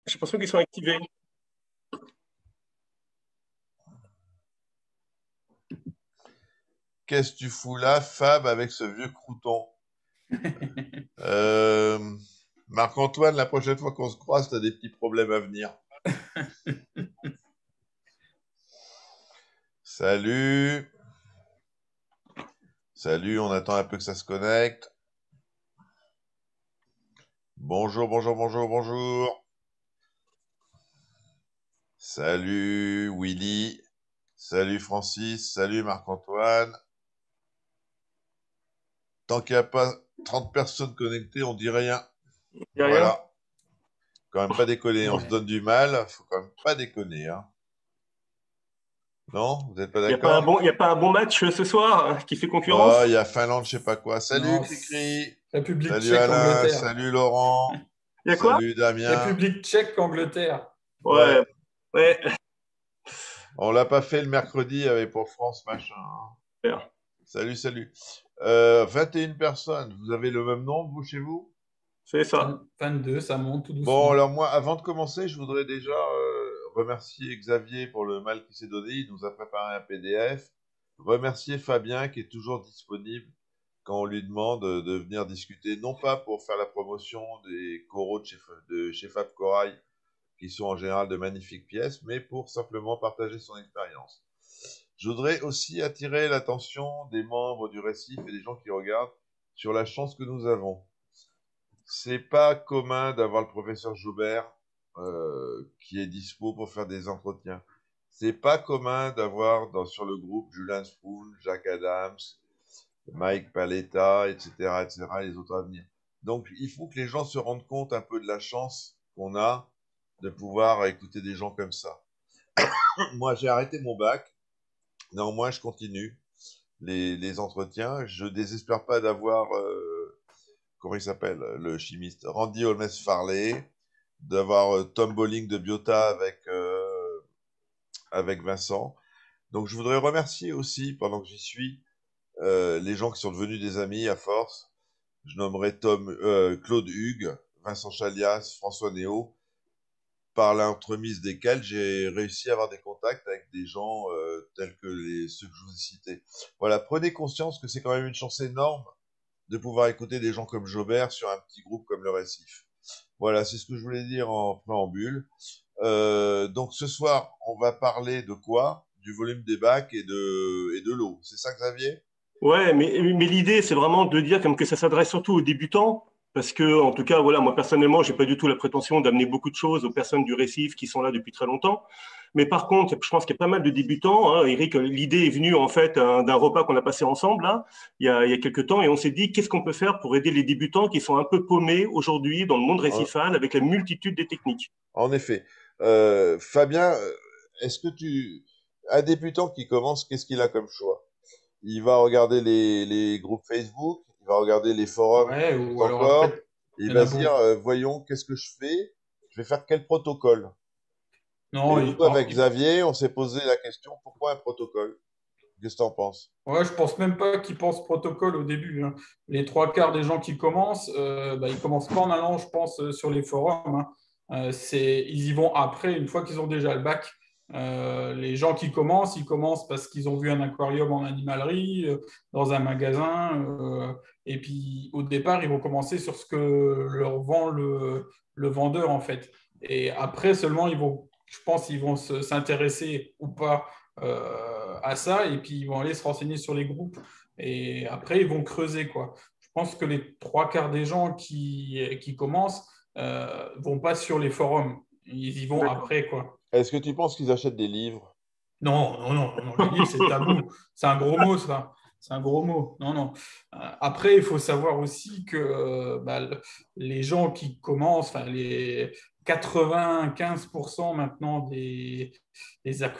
J'ai l'impression qu'ils sont activés. Qu'est-ce que tu fous là, Fab, avec ce vieux crouton? Euh, Marc-Antoine, la prochaine fois qu'on se croise, t'as des petits problèmes à venir. Salut. Salut, on attend un peu que ça se connecte. Bonjour, bonjour, bonjour, bonjour. Salut Willy. Salut Francis. Salut Marc-Antoine. Tant qu'il n'y a pas 30 personnes connectées, on dit rien. Il n'y a rien. Voilà. Quand même pas déconner. On se Ouais. donne du mal. Faut quand même pas déconner, hein. Non? Vous n'êtes pas Il n'y a pas un d'accord? bon, il y a pas un bon match ce soir qui fait Oh, concurrence? il y a Finlande, je sais pas quoi. Salut Non, Cricri. République Salut tchèque, Alain. Angleterre. Salut Laurent. Il y a quoi? Salut Damien. République tchèque, Angleterre. Ouais, Ouais. ouais. On l'a pas fait le mercredi avec pour France, machin, hein. Super. Salut, salut. 21 personnes. Vous avez le même nombre, vous, chez vous? C'est ça. 22, ça monte tout Bon, doucement. alors moi, avant de commencer, je voudrais déjà remercier Xavier pour le mal qu'il s'est donné. Il nous a préparé un PDF. Remercier Fabien qui est toujours disponible quand on lui demande de venir discuter, non pas pour faire la promotion des coraux de chez Fab Corail, qui sont en général de magnifiques pièces, mais pour simplement partager son expérience. Je voudrais aussi attirer l'attention des membres du récif et des gens qui regardent sur la chance que nous avons. C'est pas commun d'avoir le professeur Joubert qui est dispo pour faire des entretiens. C'est pas commun d'avoir sur le groupe Julien Spoon, Jacques Adams, Mike Paletta, etc., etc., les autres à venir. Donc, il faut que les gens se rendent compte un peu de la chance qu'on a de pouvoir écouter des gens comme ça. Moi, j'ai arrêté mon bac. Néanmoins, je continue les entretiens. Je désespère pas d'avoir, comment il s'appelle, le chimiste, Randy Holmes Farley, d'avoir Tom Bowling de Biota avec Vincent. Donc, je voudrais remercier aussi, pendant que j'y suis, les gens qui sont devenus des amis à force. Je nommerai Claude Hugues, Vincent Chalias, François Néo, par l'entremise desquels j'ai réussi à avoir des contacts avec des gens tels que ceux que je vous ai cités. Voilà, prenez conscience que c'est quand même une chance énorme de pouvoir écouter des gens comme Jobert sur un petit groupe comme le Récif. Voilà, c'est ce que je voulais dire en préambule. Donc ce soir, on va parler de quoi? Du volume des bacs et de l'eau. C'est ça, Xavier? Ouais, mais l'idée, c'est vraiment de dire comme que ça s'adresse surtout aux débutants, parce que, en tout cas, voilà, moi personnellement, j'ai pas du tout la prétention d'amener beaucoup de choses aux personnes du récif qui sont là depuis très longtemps. Mais par contre, je pense qu'il y a pas mal de débutants, hein. Eric, l'idée est venue en fait d'un repas qu'on a passé ensemble là, il y a quelques temps, et on s'est dit qu'est-ce qu'on peut faire pour aider les débutants qui sont un peu paumés aujourd'hui dans le monde En, récifal avec la multitude des techniques. en effet. Fabien, est-ce que un débutant qui commence, qu'est-ce qu'il a comme choix? Il va regarder les groupes Facebook, il va regarder les forums qui Ouais, ou existent alors après, encore, et il il y en va a se dire, beaucoup. voyons, qu'est-ce que je fais? Je vais faire quel protocole? Non, Et nous, avec Xavier, on s'est posé la question, pourquoi un protocole? Qu'est-ce que tu en penses? ouais, je pense même pas qu'ils pensent protocole au début, hein. Les trois quarts des gens qui commencent, ils commencent pas en allant, je pense, sur les forums, hein. Ils y vont après, une fois qu'ils ont déjà le bac. Les gens qui commencent, ils commencent parce qu'ils ont vu un aquarium en animalerie, dans un magasin, et puis au départ, ils vont commencer sur ce que leur vend le vendeur, en fait. Et après seulement, je pense, ils vont s'intéresser ou pas à ça, et puis ils vont aller se renseigner sur les groupes, et après ils vont creuser, quoi. Je pense que les trois quarts des gens qui commencent vont pas sur les forums, ils y vont D'accord. après, quoi. Est-ce que tu penses qu'ils achètent des livres? Non, non, non, non, les livres, c'est tabou. C'est un gros mot, ça. C'est un gros mot. Non, non. Après, il faut savoir aussi que les gens qui commencent, enfin, les 95% maintenant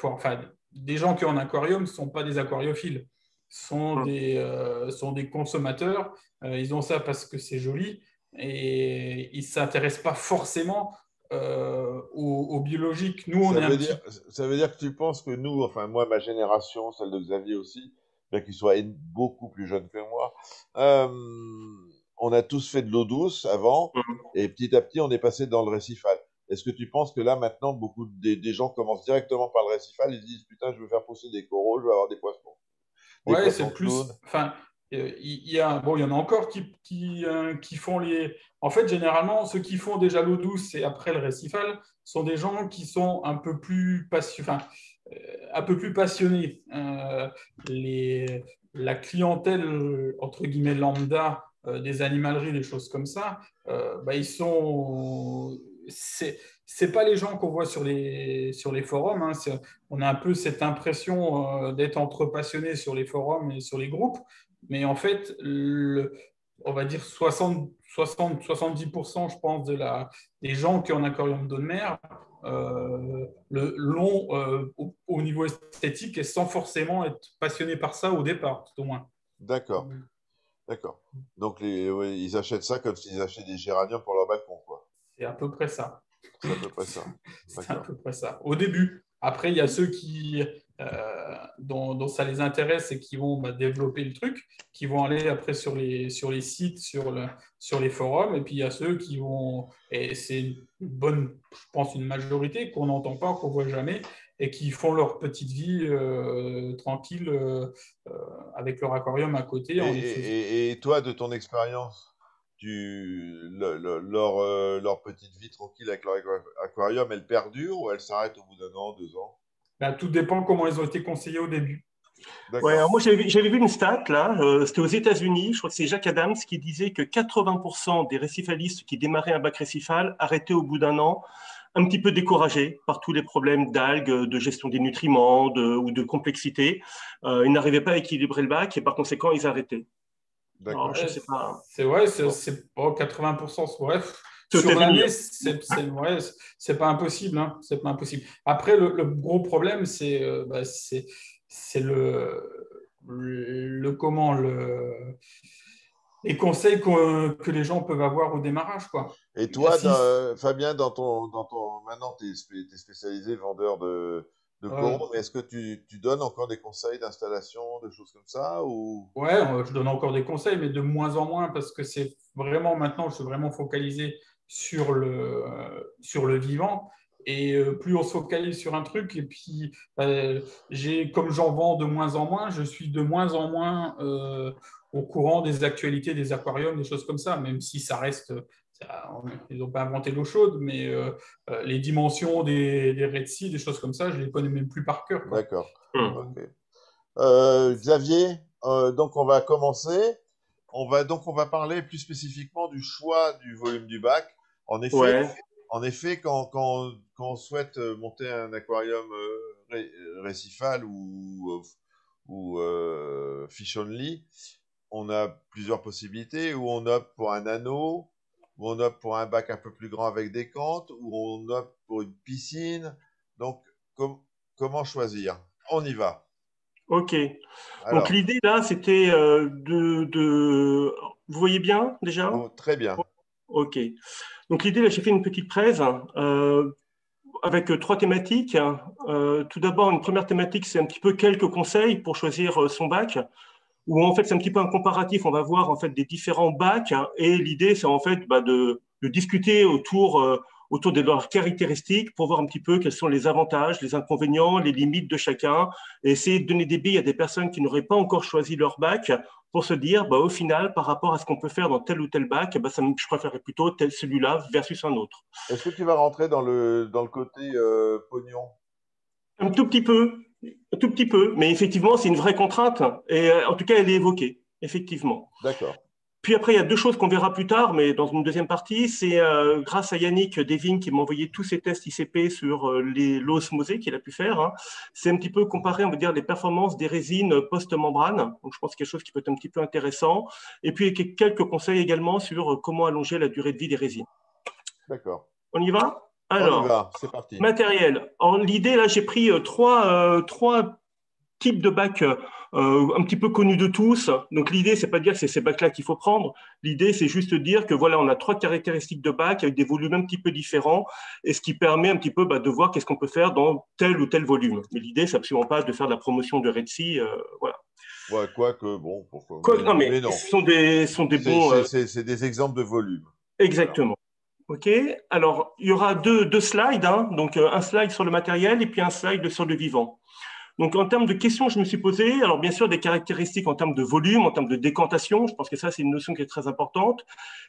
enfin, des gens qui ont un aquarium ne sont pas des aquariophiles, sont des consommateurs. Ils ont ça parce que c'est joli, et ils ne s'intéressent pas forcément au biologique. Nous, on Ça est un veut dire, petit. ça veut dire que tu penses que nous, enfin moi, ma génération, celle de Xavier aussi, bien qu'il soit beaucoup plus jeune que moi, euh, on a tous fait de l'eau douce avant, et petit à petit, on est passé dans le récifal. Est-ce que tu penses que là, maintenant, beaucoup des gens commencent directement par le récifal, ils se disent, putain, je veux faire pousser des coraux, je veux avoir des Ouais, poissons c'est plus. clowns. Enfin, bon, il y en a encore qui font les. En fait, généralement, ceux qui font déjà l'eau douce et après le récifal sont des gens qui sont un peu plus passionnés. La clientèle, entre guillemets, lambda des animaleries, des choses comme ça, bah, ils sont. C'est pas les gens qu'on voit sur les forums. Hein. On a un peu cette impression d'être entre passionnés sur les forums et sur les groupes, mais en fait, on va dire 70%, je pense, des gens qui ont un aquarium d'eau de mer l'ont au niveau esthétique et sans forcément être passionnés par ça au départ, tout au moins. D'accord, d'accord. Donc, ouais, ils achètent ça comme s'ils achetaient des géraniums pour leur balcon, quoi. C'est à peu près ça. C'est à peu près ça. C'est à D'accord. peu près ça. Au début. Après, il y a ceux dont ça les intéresse et qui vont développer le truc, qui vont aller après sur les sites, sur les forums. Et puis, il y a ceux qui vont, et c'est une bonne, je pense, une majorité qu'on n'entend pas, qu'on ne voit jamais, et qui font leur petite vie tranquille avec leur aquarium à côté. Et toi, de ton expérience, leur petite vie tranquille avec leur aquarium, elle perdure ou elle s'arrête au bout d'un an, 2 ans? Ben, tout dépend comment ils ont été conseillés au début. Ouais, D'accord. alors moi j'avais vu une stat là, c'était aux États-Unis, je crois que c'est Jacques Adams qui disait que 80% des récifalistes qui démarraient un bac récifal arrêtaient au bout d'un an, un petit peu découragés par tous les problèmes d'algues, de gestion des nutriments ou de complexité. Ils n'arrivaient pas à équilibrer le bac et par conséquent ils arrêtaient. Alors je Ouais, D'accord. sais pas. c'est ouais, Bon. c'est pas 80%. Bref, C'est aux sur États-Unis, l'année, hein. ouais, c'est pas impossible. Hein, c'est pas impossible. Après, le gros problème, c'est le comment les conseils que les gens peuvent avoir au démarrage, quoi. Et toi, Si, Fabien, maintenant, tu es spécialisé vendeur de euh, coraux, mais est-ce que tu donnes encore des conseils d'installation, de choses comme ça ou... Ouais, je donne encore des conseils, mais de moins en moins parce que c'est vraiment maintenant, je suis vraiment focalisé sur le vivant. Et plus on se focalise sur un truc, et puis comme j'en vends de moins en moins, je suis de moins en moins au courant des actualités des aquariums, des choses comme ça, même si ça reste. Ils n'ont pas inventé l'eau chaude, mais les dimensions des Red Sea, des choses comme ça, je les connais même plus par cœur, quoi. D'accord. Hmm. Ok. Xavier, donc on va commencer. On va parler plus spécifiquement du choix du volume du bac. En effet, Ouais. quand on souhaite monter un aquarium récifal ou fish only, on a plusieurs possibilités, où on opte pour un anneau, où on opte pour un bac un peu plus grand avec des cantes, où on opte pour une piscine. Donc, comment choisir? On y va. Ok. Donc Alors, l'idée là, c'était Vous voyez bien déjà? oh, très bien. Ok. Donc l'idée là, j'ai fait une petite presse avec trois thématiques. Tout d'abord, une première thématique, c'est un petit peu quelques conseils pour choisir son bac, où en fait c'est un petit peu un comparatif. On va voir en fait des différents bacs, hein, et l'idée c'est en fait de discuter autour de leurs caractéristiques pour voir un petit peu quels sont les avantages, les inconvénients, les limites de chacun, et essayer de donner des billes à des personnes qui n'auraient pas encore choisi leur bac pour se dire, au final, par rapport à ce qu'on peut faire dans tel ou tel bac, je préférerais plutôt celui-là versus un autre. Est-ce que tu vas rentrer dans le côté pognon? Un tout petit peu, mais effectivement, c'est une vraie contrainte, et en tout cas, elle est évoquée, effectivement. D'accord. Puis après, il y a deux choses qu'on verra plus tard, mais dans une deuxième partie, c'est grâce à Yannick Devine qui m'a envoyé tous ses tests ICP sur l'osmosée qu'il a pu faire. Hein. C'est un petit peu comparer, on va dire, les performances des résines post-membrane. Donc, je pense qu'il y a quelque chose qui peut être un petit peu intéressant. Et puis, quelques conseils également sur comment allonger la durée de vie des résines. D'accord. On y va? On y Alors, va. C'est parti. matériel. L'idée, là, j'ai pris trois type de bac un petit peu connu de tous. Donc l'idée, c'est pas de dire que c'est ces bacs-là qu'il faut prendre. L'idée, c'est juste de dire que voilà, on a trois caractéristiques de bac avec des volumes un petit peu différents, et ce qui permet un petit peu de voir qu'est-ce qu'on peut faire dans tel ou tel volume. Mais l'idée, c'est absolument pas de faire de la promotion de Red Sea, voilà. Ouais, quoique, bon, pourquoi? Non, mais Mais ce non. sont des C'est bons. c'est- c'est- c'est des exemples de volume. Voilà. Exactement. OK. Alors, il y aura deux slides, hein. Donc un slide sur le matériel et puis un slide sur le vivant. Donc, en termes de questions, je me suis posé, alors bien sûr, des caractéristiques en termes de volume, en termes de décantation, je pense que ça, c'est une notion qui est très importante,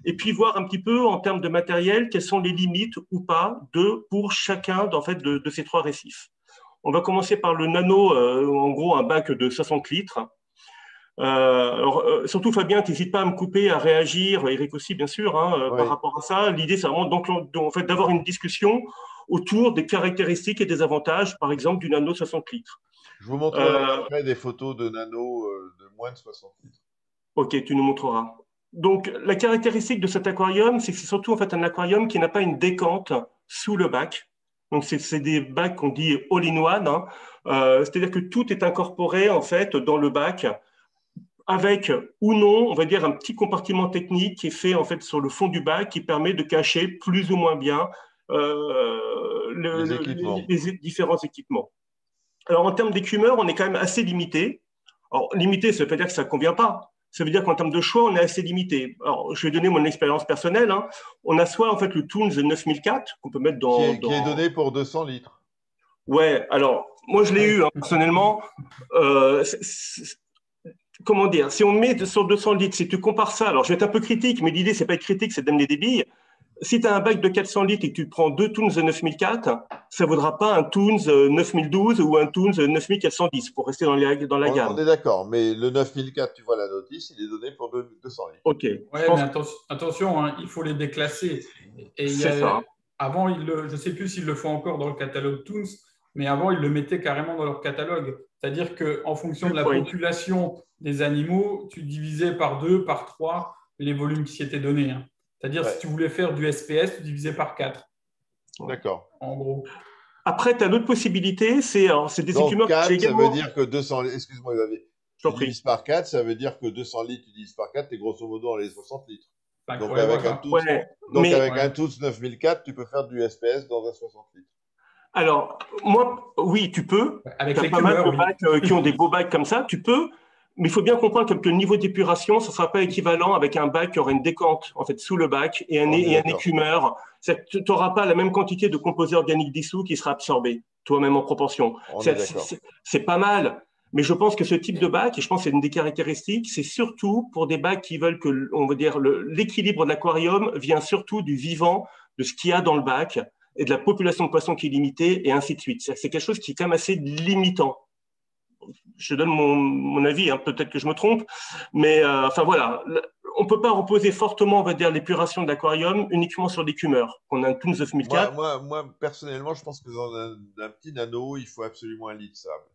et puis voir un petit peu en termes de matériel, quelles sont les limites ou pas pour chacun en fait, de ces trois récifs. On va commencer par le nano, en gros, un bac de 60 litres. Surtout, Fabien, n'hésite pas à me couper, à réagir, Eric aussi, bien sûr, hein, par Oui. rapport à ça. L'idée, c'est vraiment en fait, d'avoir une discussion autour des caractéristiques et des avantages, par exemple, du nano 60 litres. Je vous montrerai après des photos de nano de moins de 60 litres. Ok, tu nous montreras. Donc, la caractéristique de cet aquarium, c'est que c'est surtout en fait un aquarium qui n'a pas une décante sous le bac. Donc, c'est des bacs qu'on dit all-in-one, hein. C'est-à-dire que tout est incorporé en fait dans le bac, avec ou non, on va dire, un petit compartiment technique qui est fait en fait sur le fond du bac qui permet de cacher plus ou moins bien les différents équipements. Alors, en termes d'écumeurs, on est quand même assez limité. Alors, limité, ça ne veut pas dire que ça ne convient pas. Ça veut dire qu'en termes de choix, on est assez limité. Alors, je vais donner mon expérience personnelle, hein. On a soit en fait le Toons 9004 qu'on peut mettre dans, qui est donné pour 200 litres. Ouais, alors, moi je l'ai eu, hein, personnellement. Comment dire, si on met sur 200 litres, si tu compares ça, alors je vais être un peu critique, mais l'idée, c'est pas être critique, c'est d'amener des billes. Si tu as un bac de 400 litres et que tu prends deux Toons 9004, ça ne vaudra pas un Toons 9012 ou un Toons 9410 pour rester dans la gamme. On est d'accord, mais le 9004, tu vois la notice, il est donné pour 200 litres. Ok. Ouais, mais attention, hein, il faut les déclasser. Et c'est ça. Avant, je ne sais plus s'ils le font encore dans le catalogue Toons, mais avant, ils le mettaient carrément dans leur catalogue. C'est-à-dire qu'en fonction de la population des animaux, tu divisais par 2, par 3 les volumes qui s'y étaient donnés, hein. C'est-à-dire, si tu voulais faire du SPS, tu divisais par 4. D'accord. En gros. Après, tu as d'autres possibilités. C'est des donc, écumeurs 4, également... ça veut dire que 200 litres, excuse-moi, Xavier, tu divises par 4, ça veut dire que 200 litres, tu divises par 4, tu es grosso modo dans les 60 litres. Donc, avec un Toons 9004, tu peux faire du SPS dans un 60 litres. Alors, moi, oui, tu peux. Avec tu as pas mal de bacs qui ont des beaux bacs comme ça, tu peux. Mais il faut bien comprendre que le niveau d'épuration, ça ne sera pas équivalent avec un bac qui aura une décante en fait, sous le bac et un écumeur. Tu n'auras pas la même quantité de composés organiques dissous qui sera absorbé, toi-même en proportion. C'est pas mal. Mais je pense que ce type de bac, et je pense que c'est une des caractéristiques, c'est surtout pour des bacs qui veulent que, on va dire, l'équilibre de l'aquarium vient surtout du vivant, de ce qu'il y a dans le bac et de la population de poissons qui est limitée, et ainsi de suite. C'est quelque chose qui est quand même assez limitant. Je donne mon avis, hein, peut-être que je me trompe, mais enfin voilà, on ne peut pas reposer fortement, on va dire, l'épuration de l'aquarium uniquement sur des cumeurs. On a un Toons 9004. Moi, personnellement, je pense que dans un petit nano, il faut absolument un lit de sable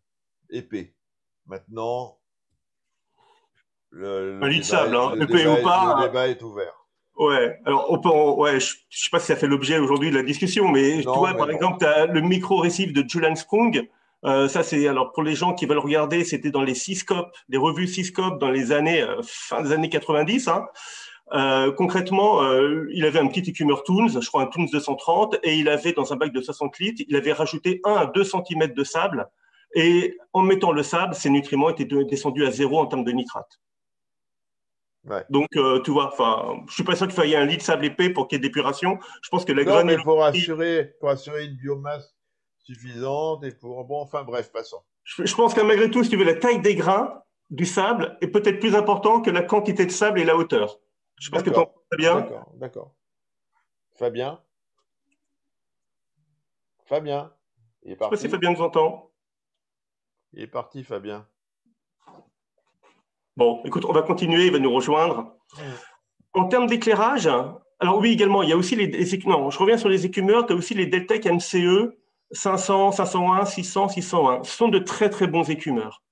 épais. Maintenant, un lit de sable, hein, épais ou pas. Le débat est ouvert. Ouais, alors je ne sais pas si ça fait l'objet aujourd'hui de la discussion, mais tu vois, par exemple, tu as le micro-récif de Julian Sprung. Ça, c'est alors pour les gens qui veulent regarder, c'était dans les Seascope, les revues Seascope dans les années fin des années 90. Hein. Concrètement, il avait un petit écumeur Toons, je crois un Toons 230, et il avait dans un bac de 60 litres, il avait rajouté 1 à 2 cm de sable, et en mettant le sable, ses nutriments étaient descendus à 0 en termes de nitrate. Ouais. Donc, tu vois, je suis pas sûr qu'il faille un lit de sable épais pour qu'il y ait d'épuration. Je pense que la granularité... mais pour assurer une biomasse suffisante et pour... Bon, enfin bref, passons. Je pense qu'à malgré tout, si tu veux, la taille des grains du sable est peut-être plus important que la quantité de sable et la hauteur. Je sais pas ce que tu en penses, Fabien. D'accord. Fabien, il est parti. Je sais pas si Fabien nous entend. Il est parti, Fabien. Bon, écoute, on va continuer, il va nous rejoindre. En termes d'éclairage, alors oui, également, il y a aussi les écumeurs. Non, je reviens sur les écumeurs, tu as aussi les Deltec MCE 500, 501, 600, 601. Ce sont de très, très bons écumeurs.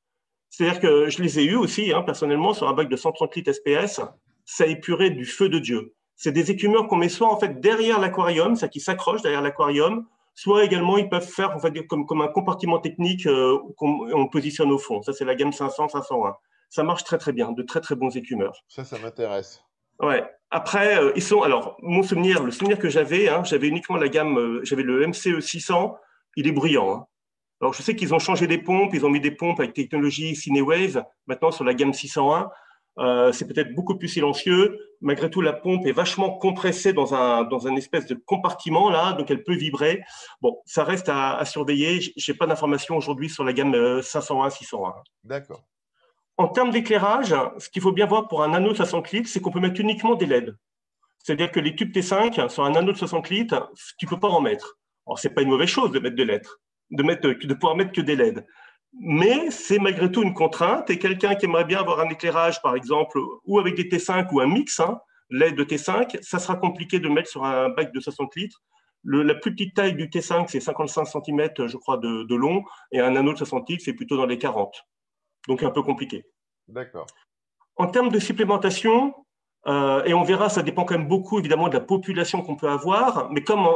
C'est-à-dire que je les ai eus aussi, hein, personnellement, sur un bac de 130 litres SPS. Ça épurait du feu de Dieu. C'est des écumeurs qu'on met soit en fait derrière l'aquarium, ça qui s'accroche derrière l'aquarium, soit également ils peuvent faire, on va dire, comme un compartiment technique qu'on positionne au fond. Ça, c'est la gamme 500, 501. Ça marche très, très bien, de très, très bons écumeurs. Ça m'intéresse. Ouais. Après, ils sont. Alors, le souvenir que j'avais, hein, j'avais uniquement la gamme, j'avais le MCE 600, il est brillant. Hein. Alors, je sais qu'ils ont changé des pompes, ils ont mis des pompes avec technologie Cinewave, maintenant sur la gamme 601. c'est peut-être beaucoup plus silencieux. Malgré tout, la pompe est vachement compressée dans un espèce de compartiment là, donc elle peut vibrer. Bon, ça reste à surveiller. J'ai pas d'informations aujourd'hui sur la gamme 501-601. D'accord. En termes d'éclairage, ce qu'il faut bien voir pour un anneau de 60 litres, c'est qu'on peut mettre uniquement des LED. C'est-à-dire que les tubes T5 sur un anneau de 60 litres, tu peux pas en mettre. Alors, c'est pas une mauvaise chose de mettre de LED, de pouvoir mettre que des LED. Mais c'est malgré tout une contrainte et quelqu'un qui aimerait bien avoir un éclairage, par exemple, ou avec des T5 ou un mix, LED de T5, ça sera compliqué de mettre sur un bac de 60 litres. La plus petite taille du T5, c'est 55 cm, je crois, de long, et un anneau de 60 litres, c'est plutôt dans les 40. Donc un peu compliqué. D'accord. En termes de supplémentation, et on verra, ça dépend quand même beaucoup évidemment de la population qu'on peut avoir, mais comme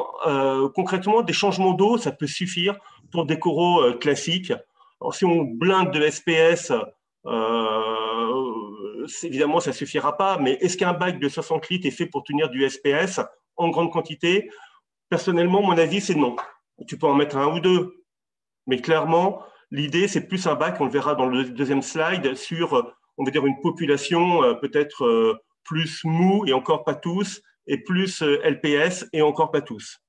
concrètement des changements d'eau, ça peut suffire pour des coraux classiques. Alors si on blinde de SPS, évidemment ça suffira pas, mais est-ce qu'un bac de 60 litres est fait pour tenir du SPS en grande quantité? Personnellement, mon avis c'est non. Tu peux en mettre un ou deux, mais clairement, l'idée c'est plus un bac, on le verra dans le deuxième slide, sur on va dire une population peut-être plus mou et encore pas tous, et plus LPS et encore pas tous.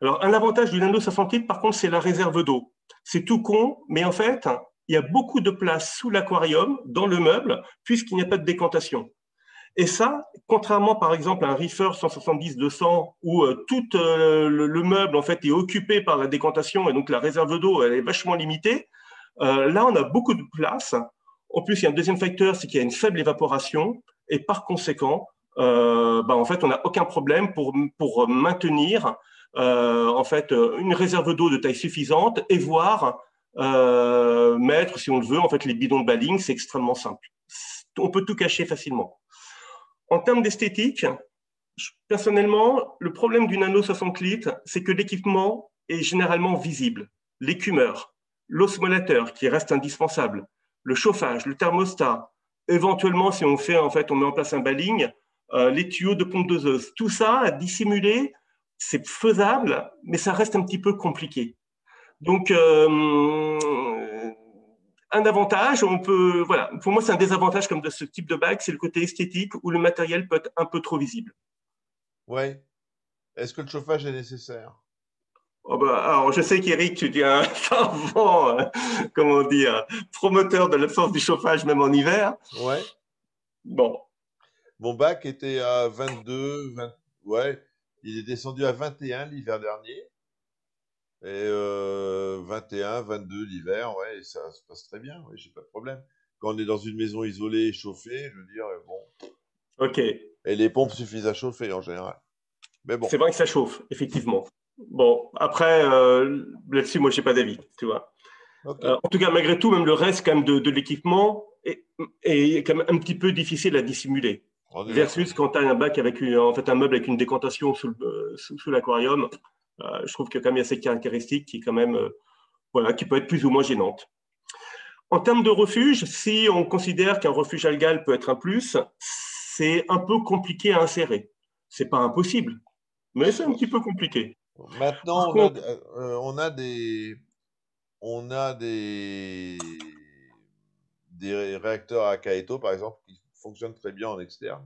Alors, un avantage du nano 60 litres, par contre, c'est la réserve d'eau. C'est tout con, mais en fait, il y a beaucoup de place sous l'aquarium, dans le meuble, puisqu'il n'y a pas de décantation. Et ça, contrairement par exemple à un reefer 170-200 où tout le meuble en fait est occupé par la décantation et donc la réserve d'eau elle est vachement limitée, là on a beaucoup de place. En plus, il y a un deuxième facteur, c'est qu'il y a une faible évaporation et par conséquent, en fait, on n'a aucun problème pour maintenir en fait une réserve d'eau de taille suffisante et voire mettre, si on le veut, en fait les bidons de baling, c'est extrêmement simple. On peut tout cacher facilement. En termes d'esthétique, personnellement, le problème du nano 60 litres, c'est que l'équipement est généralement visible. L'écumeur, l'osmolateur qui reste indispensable, le chauffage, le thermostat, éventuellement si on met en place un baling, les tuyaux de pompe doseuse. Tout ça à dissimuler, c'est faisable, mais ça reste un petit peu compliqué. Donc, un avantage, voilà, pour moi, c'est un désavantage comme de ce type de bague, c'est le côté esthétique où le matériel peut être un peu trop visible. Ouais. Est-ce que le chauffage est nécessaire? Oh bah, alors, je sais qu'Eric, tu es un fervent, comment dire, promoteur de l'absence du chauffage même en hiver. Ouais. Bon. Mon bac était à 22, 20, ouais. Il est descendu à 21 l'hiver dernier. Et 21, 22 l'hiver, ouais, et ça se passe très bien, ouais, j'ai pas de problème. Quand on est dans une maison isolée, chauffée, je veux dire, bon. Ok. Et les pompes suffisent à chauffer en général. Mais bon. C'est vrai que ça chauffe, effectivement. Bon, après, là-dessus, moi, je n'ai pas d'avis, tu vois. Ok. En tout cas, malgré tout, même le reste quand même de l'équipement est quand même un petit peu difficile à dissimuler. On est d'accord. Versus quand tu as un bac avec en fait, un meuble avec une décantation sous l'aquarium, je trouve qu'il y a quand même cette caractéristique qui est quand même, voilà, qui peut être plus ou moins gênante. En termes de refuge, si on considère qu'un refuge algal peut être un plus, c'est un peu compliqué à insérer. C'est pas impossible, mais c'est un petit peu compliqué. Par Maintenant, contre, on a des réacteurs à Kaeto, par exemple, qui fonctionnent très bien en externe.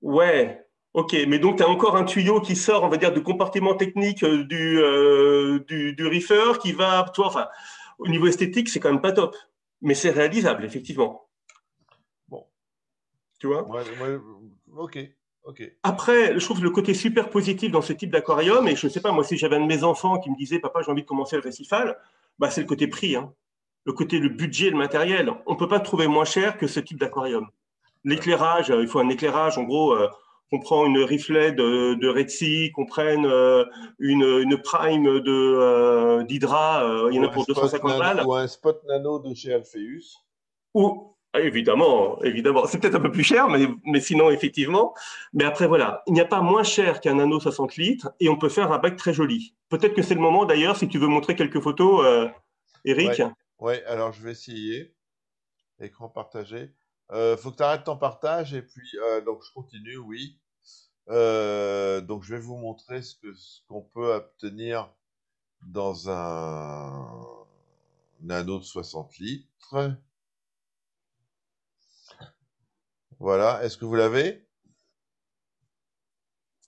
ouais, ok, mais donc tu as encore un tuyau qui sort, on va dire, du compartiment technique du reefer qui va, toi, enfin, au niveau esthétique, c'est quand même pas top, mais c'est réalisable, effectivement. Bon. Tu vois? Ok, ok. Après, je trouve le côté super positif dans ce type d'aquarium, et je ne sais pas, moi, si j'avais un de mes enfants qui me disait, papa, j'ai envie de commencer le récifal, bah, c'est le côté prix, hein. Le côté, le budget, le matériel. On ne peut pas trouver moins cher que ce type d'aquarium. L'éclairage, il faut un éclairage, en gros, qu'on prend une riflet de Red Sea, qu'on prenne une prime d'Hydra, il y en a pour 250 balles. Ou un spot nano de chez Alpheus. Ou, évidemment, évidemment, c'est peut-être un peu plus cher, mais sinon, effectivement. Mais après, voilà, il n'y a pas moins cher qu'un anneau 60 litres et on peut faire un bac très joli. Peut-être que c'est le moment, d'ailleurs, si tu veux montrer quelques photos, Eric. Ouais, ouais, alors je vais essayer. Écran partagé. Faut que tu arrêtes ton partage et puis donc je continue, oui. Donc je vais vous montrer ce qu'on peut obtenir dans un anneau de 60 litres. Voilà. Est-ce que vous l'avez?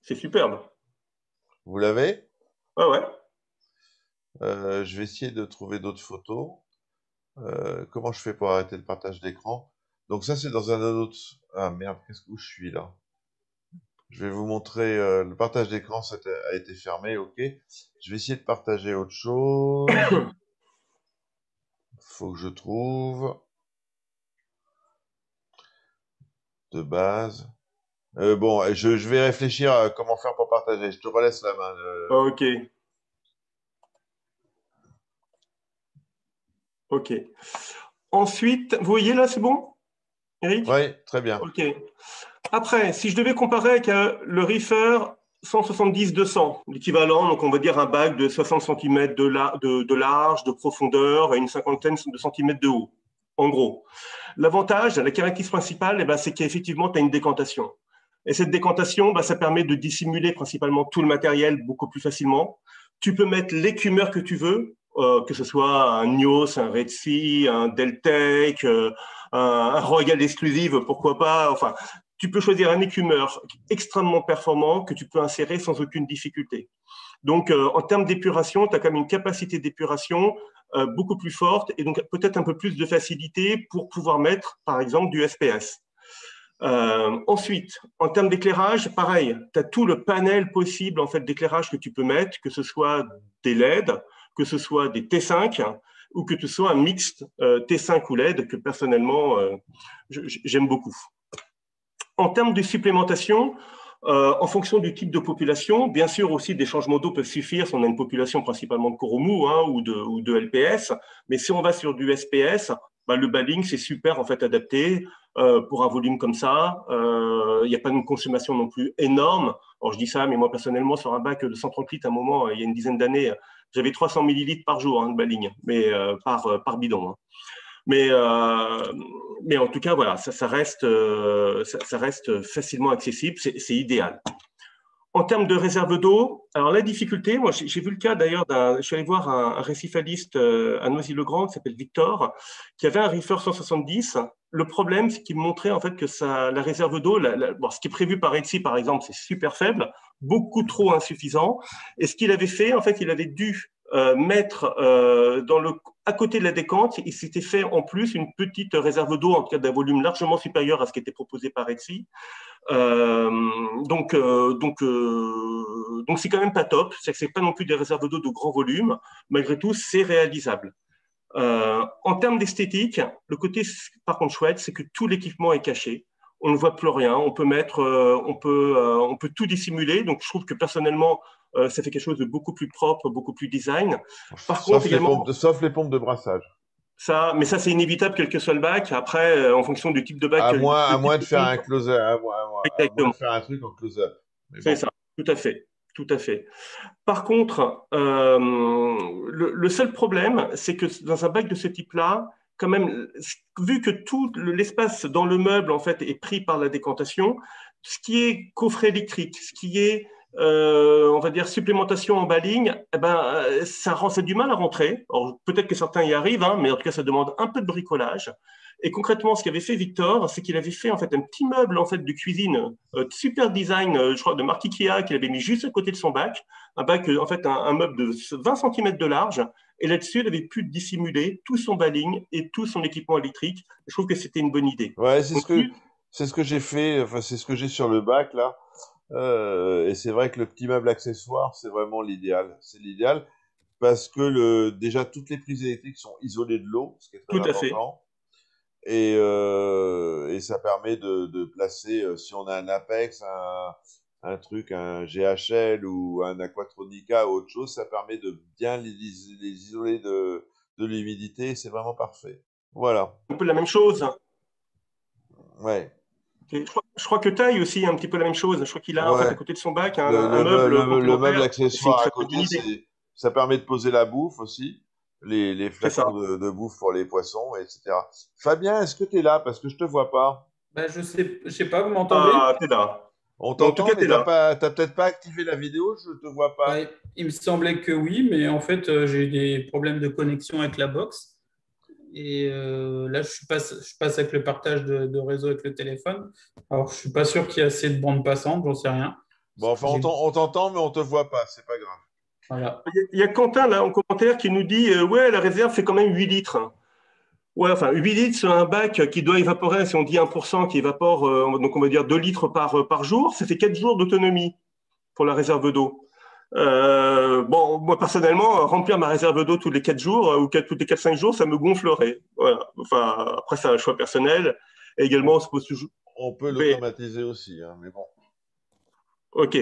C'est superbe. Vous l'avez? Ouais, ouais. Je vais essayer de trouver d'autres photos. Comment je fais pour arrêter le partage d'écran? Donc ça, c'est dans un autre... Ah merde, où je suis là? Je vais vous montrer le partage d'écran, ça a été fermé, ok. Je vais essayer de partager autre chose. Faut que je trouve de base. Bon, je vais réfléchir à comment faire pour partager. Je te relaisse la main. Ok, ok. Ensuite, vous voyez là, c'est bon, Eric? Oui, très bien. Ok. Après, si je devais comparer avec le Reefer 170-200, l'équivalent, donc on va dire un bac de 60 cm de large, de profondeur et une cinquantaine de centimètres de haut, en gros. L'avantage, la caractéristique principale, c'est qu'effectivement, tu as une décantation. Et cette décantation, ça permet de dissimuler principalement tout le matériel beaucoup plus facilement. Tu peux mettre l'écumeur que tu veux, que ce soit un Nios, un Red Sea, un Deltec, un Royal Exclusive, pourquoi pas. Enfin, tu peux choisir un écumeur extrêmement performant que tu peux insérer sans aucune difficulté. Donc, en termes d'épuration, tu as quand même une capacité d'épuration beaucoup plus forte et donc peut-être un peu plus de facilité pour pouvoir mettre, par exemple, du SPS. Ensuite, en termes d'éclairage, pareil, tu as tout le panel possible en fait, d'éclairage que tu peux mettre, que ce soit des LED, que ce soit des T5 ou que ce soit un mixte T5 ou LED que personnellement, j'aime beaucoup. En termes de supplémentation, en fonction du type de population, bien sûr aussi des changements d'eau peuvent suffire si on a une population principalement de coraux mous ou de LPS, mais si on va sur du SPS, le baling c'est super en fait adapté pour un volume comme ça. Il n'y a pas une consommation non plus énorme. Alors je dis ça, mais moi personnellement sur un bac de 130 litres à un moment, il y a une dizaine d'années, j'avais 300 millilitres par jour de baling, mais par bidon. Mais en tout cas, voilà, ça reste facilement accessible, c'est idéal. En termes de réserve d'eau, alors la difficulté, moi j'ai vu le cas d'ailleurs je suis allé voir un récifaliste à Noisy-le-Grand qui s'appelle Victor, qui avait un reefer 170. Le problème, c'est qu'il montrait en fait que la réserve d'eau, ce qui est prévu par ETSI par exemple, c'est super faible, beaucoup trop insuffisant. Et ce qu'il avait fait, en fait, il avait dû mettre à côté de la décante, il s'était fait en plus une petite réserve d'eau en cas d'un volume largement supérieur à ce qui était proposé par ETSI. Donc c'est quand même pas top. C'est pas non plus des réserves d'eau de grand volume. Malgré tout, c'est réalisable. En termes d'esthétique, le côté par contre chouette, c'est que tout l'équipement est caché. On ne voit plus rien. On peut on peut tout dissimuler. Donc je trouve que personnellement, ça fait quelque chose de beaucoup plus propre, beaucoup plus design. Par contre, également, Sauf les pompes de brassage. mais ça c'est inévitable quel que soit le bac. Après, en fonction du type de bac, À le type moins de de faire un pompe, close-up, à moins exactement. de faire un truc en close-up. Mais C'est bon. ça, tout à fait, tout à fait. Par contre, le seul problème, c'est que dans un bac de ce type-là, quand même, vu que tout l'espace dans le meuble en fait est pris par la décantation, ce qui est coffret électrique, ce qui est on va dire supplémentation en baling, ça a du mal à rentrer. Alors, peut-être que certains y arrivent, mais en tout cas, ça demande un peu de bricolage. Et concrètement, ce qu'avait fait Victor, c'est qu'il avait fait en fait un petit meuble en fait de cuisine, super design, je crois de marque Ikea, qu'il avait mis juste à côté de son bac, un bac en fait un meuble de 20 cm de large. Et là-dessus, il avait pu dissimuler tout son baling et tout son équipement électrique. Je trouve que c'était une bonne idée. Ouais, Donc, c'est ce que j'ai fait. Enfin, c'est ce que j'ai sur le bac là. Et c'est vrai que le petit meuble accessoire, c'est vraiment l'idéal. C'est l'idéal parce que déjà toutes les prises électriques sont isolées de l'eau, ce qui est très tout à fait. important. Et ça permet de placer, si on a un Apex, un truc, un GHL ou un Aquatronica ou autre chose, ça permet de bien les isoler de l'humidité. C'est vraiment parfait. Voilà. Un peu la même chose. Ouais. Je crois que Taille aussi un petit peu la même chose. Je crois qu'il a en fait à Ouais. côté de son bac un meuble Le meuble complémentaire. Et c'est une accessoire à très très bonne côté, idée. ça permet de poser la bouffe aussi, les C'est ça. flacons de bouffe pour les poissons, etc. Fabien, est-ce que tu es là? Parce que je te vois pas. Ben, je sais pas, vous m'entendez? Ah, t'es là. On Mais en tout t'entend, cas, mais t'es là. t'as peut-être pas activé la vidéo, je te vois pas. Ben, il me semblait que oui, mais en fait, j'ai eu des problèmes de connexion avec la box. Et là, je passe avec le partage de réseau avec le téléphone. Alors, je suis pas sûr qu'il y ait assez de bandes passantes, j'en sais rien. Bon, enfin, on t'entend, mais on te voit pas, c'est pas grave. Voilà. Il y a Quentin là en commentaire qui nous dit ouais, la réserve fait quand même 8 litres. Ouais, enfin 8 litres sur un bac qui doit évaporer, si on dit 1% qui évapore, donc on va dire 2 litres par jour, ça fait 4 jours d'autonomie pour la réserve d'eau. Bon, moi personnellement, remplir ma réserve d'eau tous les 4 jours ou tous les 4-5 jours, ça me gonflerait. Voilà. Enfin, après, c'est un choix personnel. Et également, on se pose toujours. On peut Mais, l'automatiser aussi, hein, mais bon. ok.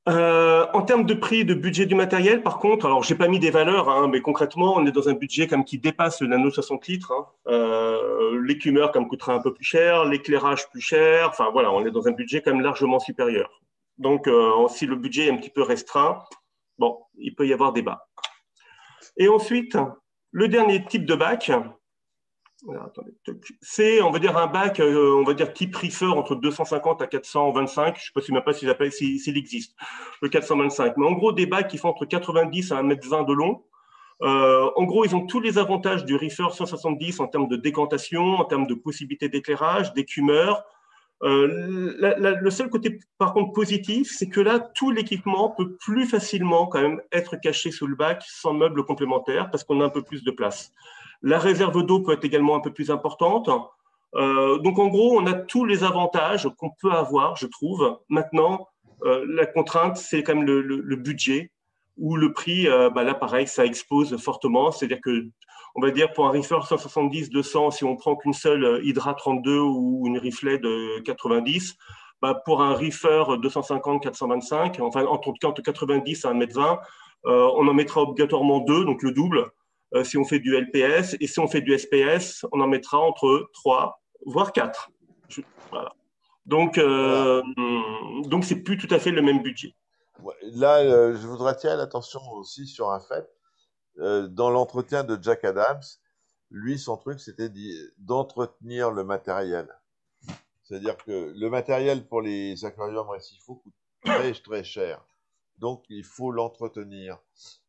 En termes de prix, de budget du matériel, par contre, alors j'ai pas mis des valeurs, hein, mais concrètement, on est dans un budget comme qui dépasse le nano 60 litres. Hein. L'écumeur comme coûtera un peu plus cher, l'éclairage plus cher. Enfin voilà, on est dans un budget quand même largement supérieur. Donc, si le budget est un petit peu restreint, bon, il peut y avoir débat. Et ensuite, le dernier type de bac, c'est, on va dire, un bac, on va dire type reefer entre 250 à 425. Je ne sais pas si même pas s'il existe, le 425. Mais en gros, des bacs qui font entre 90 à 1,20 m de long. En gros, ils ont tous les avantages du reefer 170 en termes de décantation, en termes de possibilités d'éclairage, d'écumeur. Le seul côté, par contre, positif, c'est que là, tout l'équipement peut plus facilement quand même être caché sous le bac sans meubles complémentaires parce qu'on a un peu plus de place. La réserve d'eau peut être également un peu plus importante. Donc, en gros, on a tous les avantages qu'on peut avoir, je trouve. Maintenant, la contrainte, c'est quand même le budget ou le prix. Là, pareil, ça expose fortement. C'est-à-dire que, on va dire, pour un reefer 170-200, si on prend qu'une seule Hydra 32 ou une Riflet de 90, pour un reefer 250-425, enfin, en tout cas, entre 90 à 1,20 m, on en mettra obligatoirement deux, donc le double, si on fait du LPS. Et si on fait du SPS, on en mettra entre 3, voire 4. Voilà. Donc, Voilà. c'est plus tout à fait le même budget. Là, je voudrais attirer l'attention aussi sur un fait. Dans l'entretien de Jack Adams, lui, son truc, c'était d'entretenir le matériel. C'est-à-dire que le matériel pour les aquariums récifaux coûte très, très cher. Donc, il faut l'entretenir.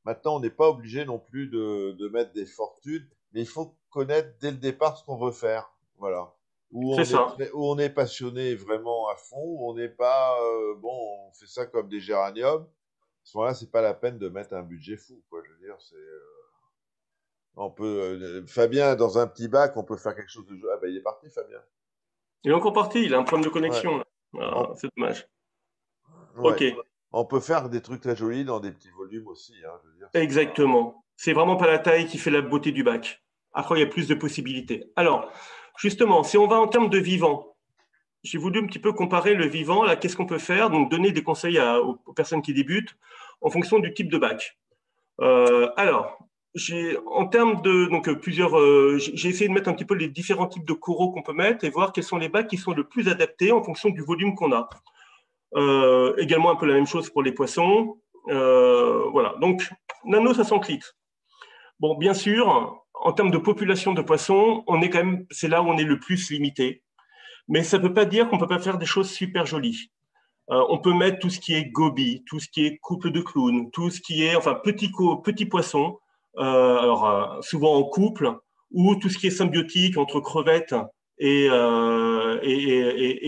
Maintenant, on n'est pas obligé non plus de mettre des fortunes, mais il faut connaître dès le départ ce qu'on veut faire. Voilà. Où on est passionné vraiment à fond, où on n'est pas, on fait ça comme des géraniums. À ce moment-là, c'est pas la peine de mettre un budget fou, quoi. Je veux dire, on peut, Fabien, dans un petit bac, on peut faire quelque chose de joli. Ah ben, il est parti, Fabien. Il est encore parti, il a un problème de connexion. Ouais. C'est dommage. Ouais. Ok. On peut faire des trucs très jolis dans des petits volumes aussi. Hein, je veux dire, Exactement. C'est vraiment pas la taille qui fait la beauté du bac. Après, il y a plus de possibilités. Alors, justement, si on va en termes de vivant, j'ai voulu un petit peu comparer le vivant. Là, qu'est-ce qu'on peut faire? Donc, donner des conseils aux personnes qui débutent en fonction du type de bac. Alors, en termes de j'ai essayé de mettre un petit peu les différents types de coraux qu'on peut mettre et voir quels sont les bacs qui sont le plus adaptés en fonction du volume qu'on a. Également un peu la même chose pour les poissons. Voilà. Donc, nano 60 litres. Bon, bien sûr, en termes de population de poissons, c'est là où on est le plus limité. Mais ça ne veut pas dire qu'on ne peut pas faire des choses super jolies. On peut mettre tout ce qui est goby, tout ce qui est couple de clowns, tout ce qui est, enfin, petits poissons, souvent en couple, ou tout ce qui est symbiotique entre crevettes et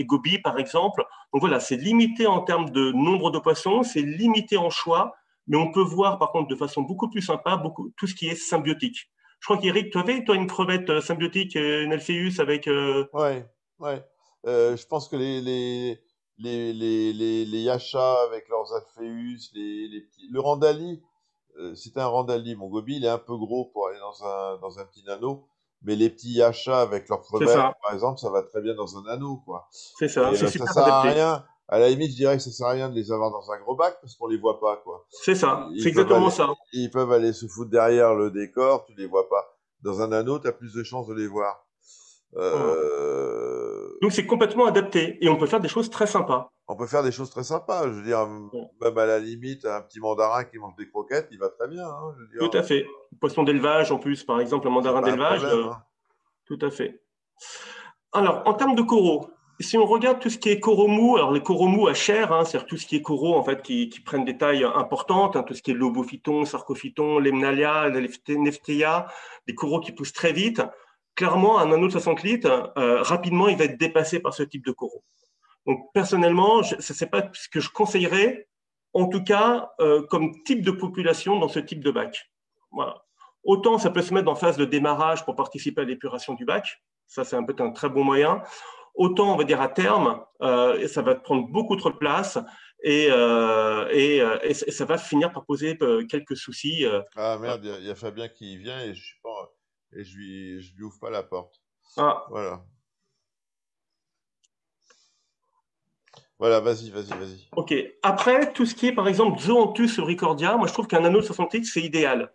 goby, par exemple. Donc voilà, c'est limité en termes de nombre de poissons, c'est limité en choix, mais on peut voir, par contre, de façon beaucoup plus sympa, tout ce qui est symbiotique. Je crois qu'Éric, toi, une crevette symbiotique, une Alpheus avec… Ouais, ouais. Je pense que les yachas avec leurs alphéus, les petits… Le randali, c'est un randali. Mon goby, il est un peu gros pour aller dans un petit nano. Mais les petits yachas avec leurs C'est crevettes, ça, par exemple, ça va très bien dans un nano, quoi. c'est ça, Et c'est ça super sert à adapté. rien. À la limite, je dirais que ça sert à rien de les avoir dans un gros bac parce qu'on les voit pas, quoi. C'est ça, c'est exactement ça. Ils peuvent aller se foutre derrière le décor, tu les vois pas. Dans un anneau, tu as plus de chances de les voir. Donc c'est complètement adapté et on peut faire des choses très sympas. On peut faire des choses très sympas. Je veux dire, même à la limite, un petit mandarin qui mange des croquettes, il va très bien. Hein, je veux Tout dire, à fait. Poisson d'élevage en plus, par exemple, le c'est mandarin pas un d'élevage, problème. Hein. tout à fait. Alors, en termes de coraux, Si on regarde tout ce qui est coraux mous, alors les coraux mous à chair, hein, c'est-à-dire tout ce qui est coraux en fait, qui prennent des tailles importantes, hein, tout ce qui est lobophyton, sarcophyton, lemnalia, nephtheia, des coraux qui poussent très vite, clairement, un anneau de 60 litres, rapidement, il va être dépassé par ce type de coraux. Donc, personnellement, ce n'est pas ce que je conseillerais, en tout cas, comme type de population dans ce type de bac. Voilà. Autant ça peut se mettre en phase de démarrage pour participer à l'épuration du bac, ça c'est peut-être un très bon moyen. Autant, on va dire, à terme, ça va prendre beaucoup trop de place et ça va finir par poser quelques soucis. Ah merde, il y a Fabien qui vient et je suis pas et je lui ouvre pas la porte. Ah. Voilà. Voilà, vas-y. Ok. Après, tout ce qui est, par exemple, Zoanthus euricordia, moi je trouve qu'un anneau de 60 litres, c'est idéal.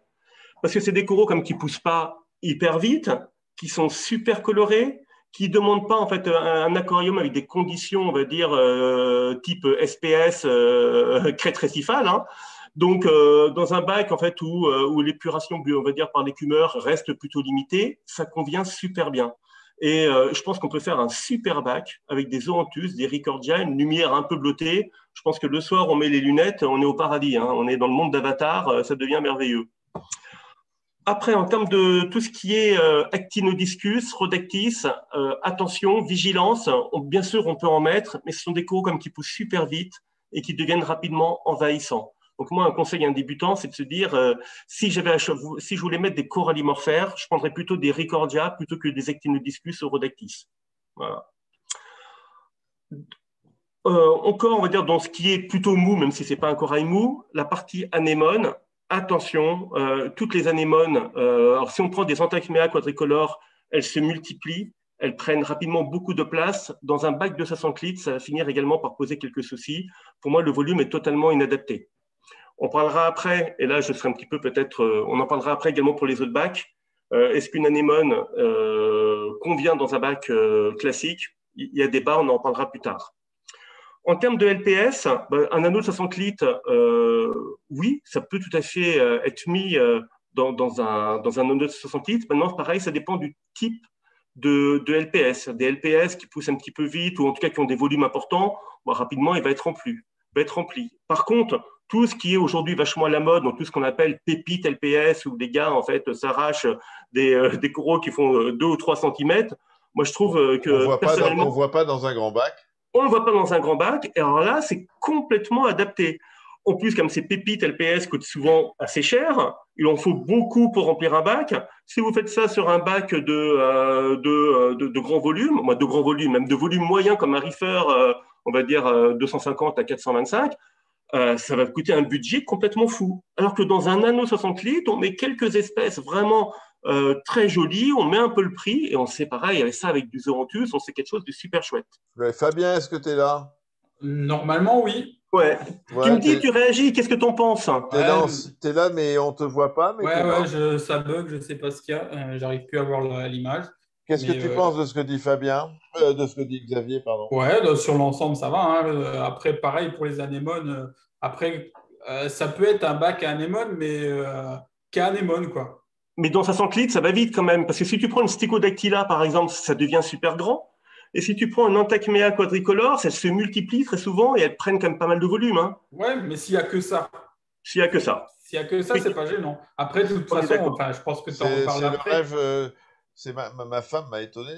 Parce que c'est des coraux comme qui ne poussent pas hyper vite, qui sont super colorés, qui ne demandent pas en fait un aquarium avec des conditions, on va dire, type SPS crête récifale. Hein. Donc, dans un bac en fait où l'épuration, on va dire, par l'écumeur reste plutôt limitée, ça convient super bien. Et je pense qu'on peut faire un super bac avec des zoanthus, des ricordia, une lumière un peu bleutée. Je pense que le soir, on met les lunettes, on est au paradis. Hein. On est dans le monde d'Avatar, ça devient merveilleux. Après, en termes de tout ce qui est actinodiscus, rhodactis, attention, vigilance, bien sûr, on peut en mettre, mais ce sont des coraux comme qui poussent super vite et qui deviennent rapidement envahissants. Donc moi, un conseil à un débutant, c'est de se dire, si je voulais mettre des corallimorphères, je prendrais plutôt des ricordia plutôt que des actinodiscus ou rhodactis. Voilà. Encore, on va dire, dans ce qui est plutôt mou, même si ce n'est pas un corail mou, la partie anémone, attention, toutes les anémones, alors si on prend des Anthacmea quadricolores, elles se multiplient, elles prennent rapidement beaucoup de place. Dans un bac de 60 litres, ça va finir également par poser quelques soucis. Pour moi, le volume est totalement inadapté. On parlera après, et là je serai un petit peu peut-être, on en parlera après également pour les autres bacs. Est-ce qu'une anémone convient dans un bac classique? Il y a débat, on en parlera plus tard. En termes de LPS, un anneau de 60 litres, oui, ça peut tout à fait être mis dans un anneau de 60 litres. Maintenant, pareil, ça dépend du type de LPS. Des LPS qui poussent un petit peu vite ou en tout cas qui ont des volumes importants, rapidement, il va être rempli. Par contre, tout ce qui est aujourd'hui vachement à la mode, donc tout ce qu'on appelle pépite LPS, où des gars, en fait, s'arrachent des coraux qui font 2 ou 3 cm, moi, je trouve que personnellement… On voit pas dans un grand bac. On ne le voit pas dans un grand bac, et alors là, c'est complètement adapté. En plus, comme ces pépites LPS coûtent souvent assez cher, il en faut beaucoup pour remplir un bac. Si vous faites ça sur un bac de grand volume, même de volume moyen comme un reefer, on va dire 250 à 425, ça va coûter un budget complètement fou. Alors que dans un anneau 60 litres, on met quelques espèces vraiment très jolies, on met un peu le prix, et on sait pareil, avec ça, avec du Zoanthus, on sait quelque chose de super chouette. Ouais, Fabien, est-ce que tu es là? Normalement, oui. Ouais. Tu me dis, tu réagis, qu'est-ce que tu en penses? T'es là, mais on te voit pas. Mais ça bug, je sais pas ce qu'il y a. J'arrive plus à voir l'image. Qu'est-ce que tu penses de ce que dit Fabien? De ce que dit Xavier, pardon. Ouais, sur l'ensemble, ça va. Hein. Après, pareil pour les anémones. Après, ça peut être un bac à anémones, mais qu'à anémones, quoi. Mais dans 60 litres, ça va vite quand même. Parce que si tu prends une Sticodactyla, par exemple, ça devient super grand. Et si tu prends un Anthacmea quadricolore, ça se multiplie très souvent et elles prennent quand même pas mal de volume. Hein. Ouais, mais s'il n'y a que ça. S'il n'y a que ça. S'il n'y a que ça, c'est pas gênant. Après, de toute façon, enfin, je pense que tu en reparles après. Le rêve, ma femme m'a étonné.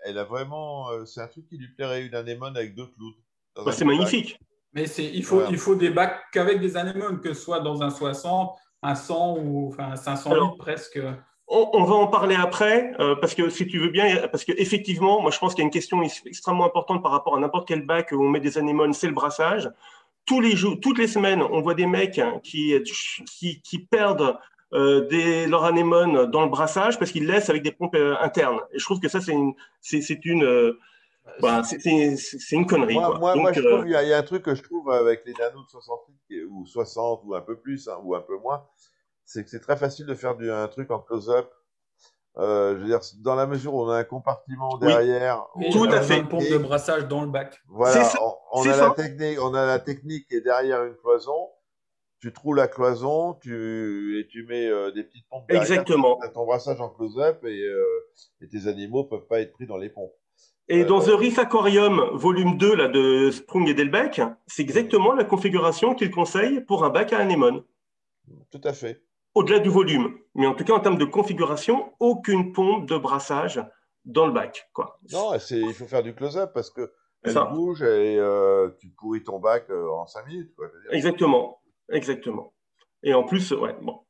Elle a vraiment. C'est un truc qui lui plairait, une anémone avec deux clous. C'est magnifique. Mais il faut des bacs qu'avec des anémones, que ce soit dans un 60, un 100 ou enfin, un 500 litres presque. On va en parler après, parce que si tu veux bien, parce qu'effectivement, moi je pense qu'il y a une question extrêmement importante par rapport à n'importe quel bac où on met des anémones, c'est le brassage. Tous les jours, toutes les semaines, on voit des mecs qui perdent leurs anémones dans le brassage parce qu'ils laissent avec des pompes internes. Et je trouve que ça, c'est une connerie. Moi, je trouve, il y a un truc que je trouve avec les nanos de 60 litres, ou 60, ou un peu plus, hein, ou un peu moins, c'est que c'est très facile de faire un truc en close-up. Je veux dire, dans la mesure où on a un compartiment derrière, oui, tout à fait, une pompe de brassage dans le bac. Voilà, on a la technique qui est derrière une cloison. Tu trouves la cloison, tu mets des petites pompes derrière. Exactement. Tu as ton brassage en close-up et tes animaux peuvent pas être pris dans les pompes. Et dans The Reef Aquarium, volume 2 là, de Sprung et Delbecq, c'est exactement la configuration qu'il conseille pour un bac à anémone. Tout à fait. Au-delà du volume. Mais en tout cas, en termes de configuration, aucune pompe de brassage dans le bac, quoi. Non, il faut faire du close-up parce que C'est elle ça. bouge et tu pourris ton bac en 5 minutes, quoi. Je veux dire. Exactement. Exactement. Et en plus, ouais, bon.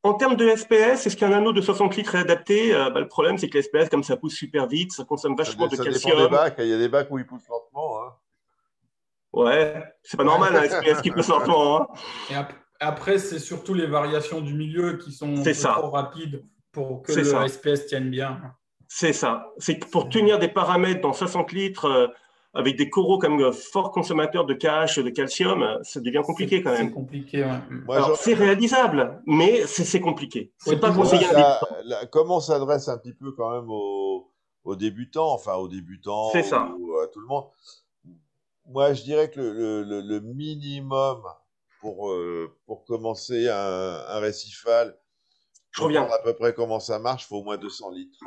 En termes de SPS, est-ce qu'un anneau de 60 litres est adapté? Le problème, c'est que l'SPS, comme ça pousse super vite, ça consomme vachement de Ça dépend des calcium. bacs. Il y a des bacs où ils poussent lentement, hein. Ouais, c'est pas normal un SPS qui pousse lentement, hein. Et après, c'est surtout les variations du milieu qui sont un C'est peu trop ça, rapides pour que c'est le ça, SPS tienne bien. c'est ça. C'est que pour tenir des paramètres dans 60 litres avec des coraux comme forts consommateurs de KH, de calcium, ça devient compliqué quand C'est même. compliqué, ouais. Moi, Alors, c'est réalisable, mais c'est compliqué. Faut C'est être pas toujours conseillé à un débutant. comme on s'adresse un petit peu quand même aux débutants, enfin aux débutants C'est ça. ou à tout le monde, moi je dirais que le minimum pour commencer un récifal, Je comprendre reviens. à peu près comment ça marche, il faut au moins 200 litres.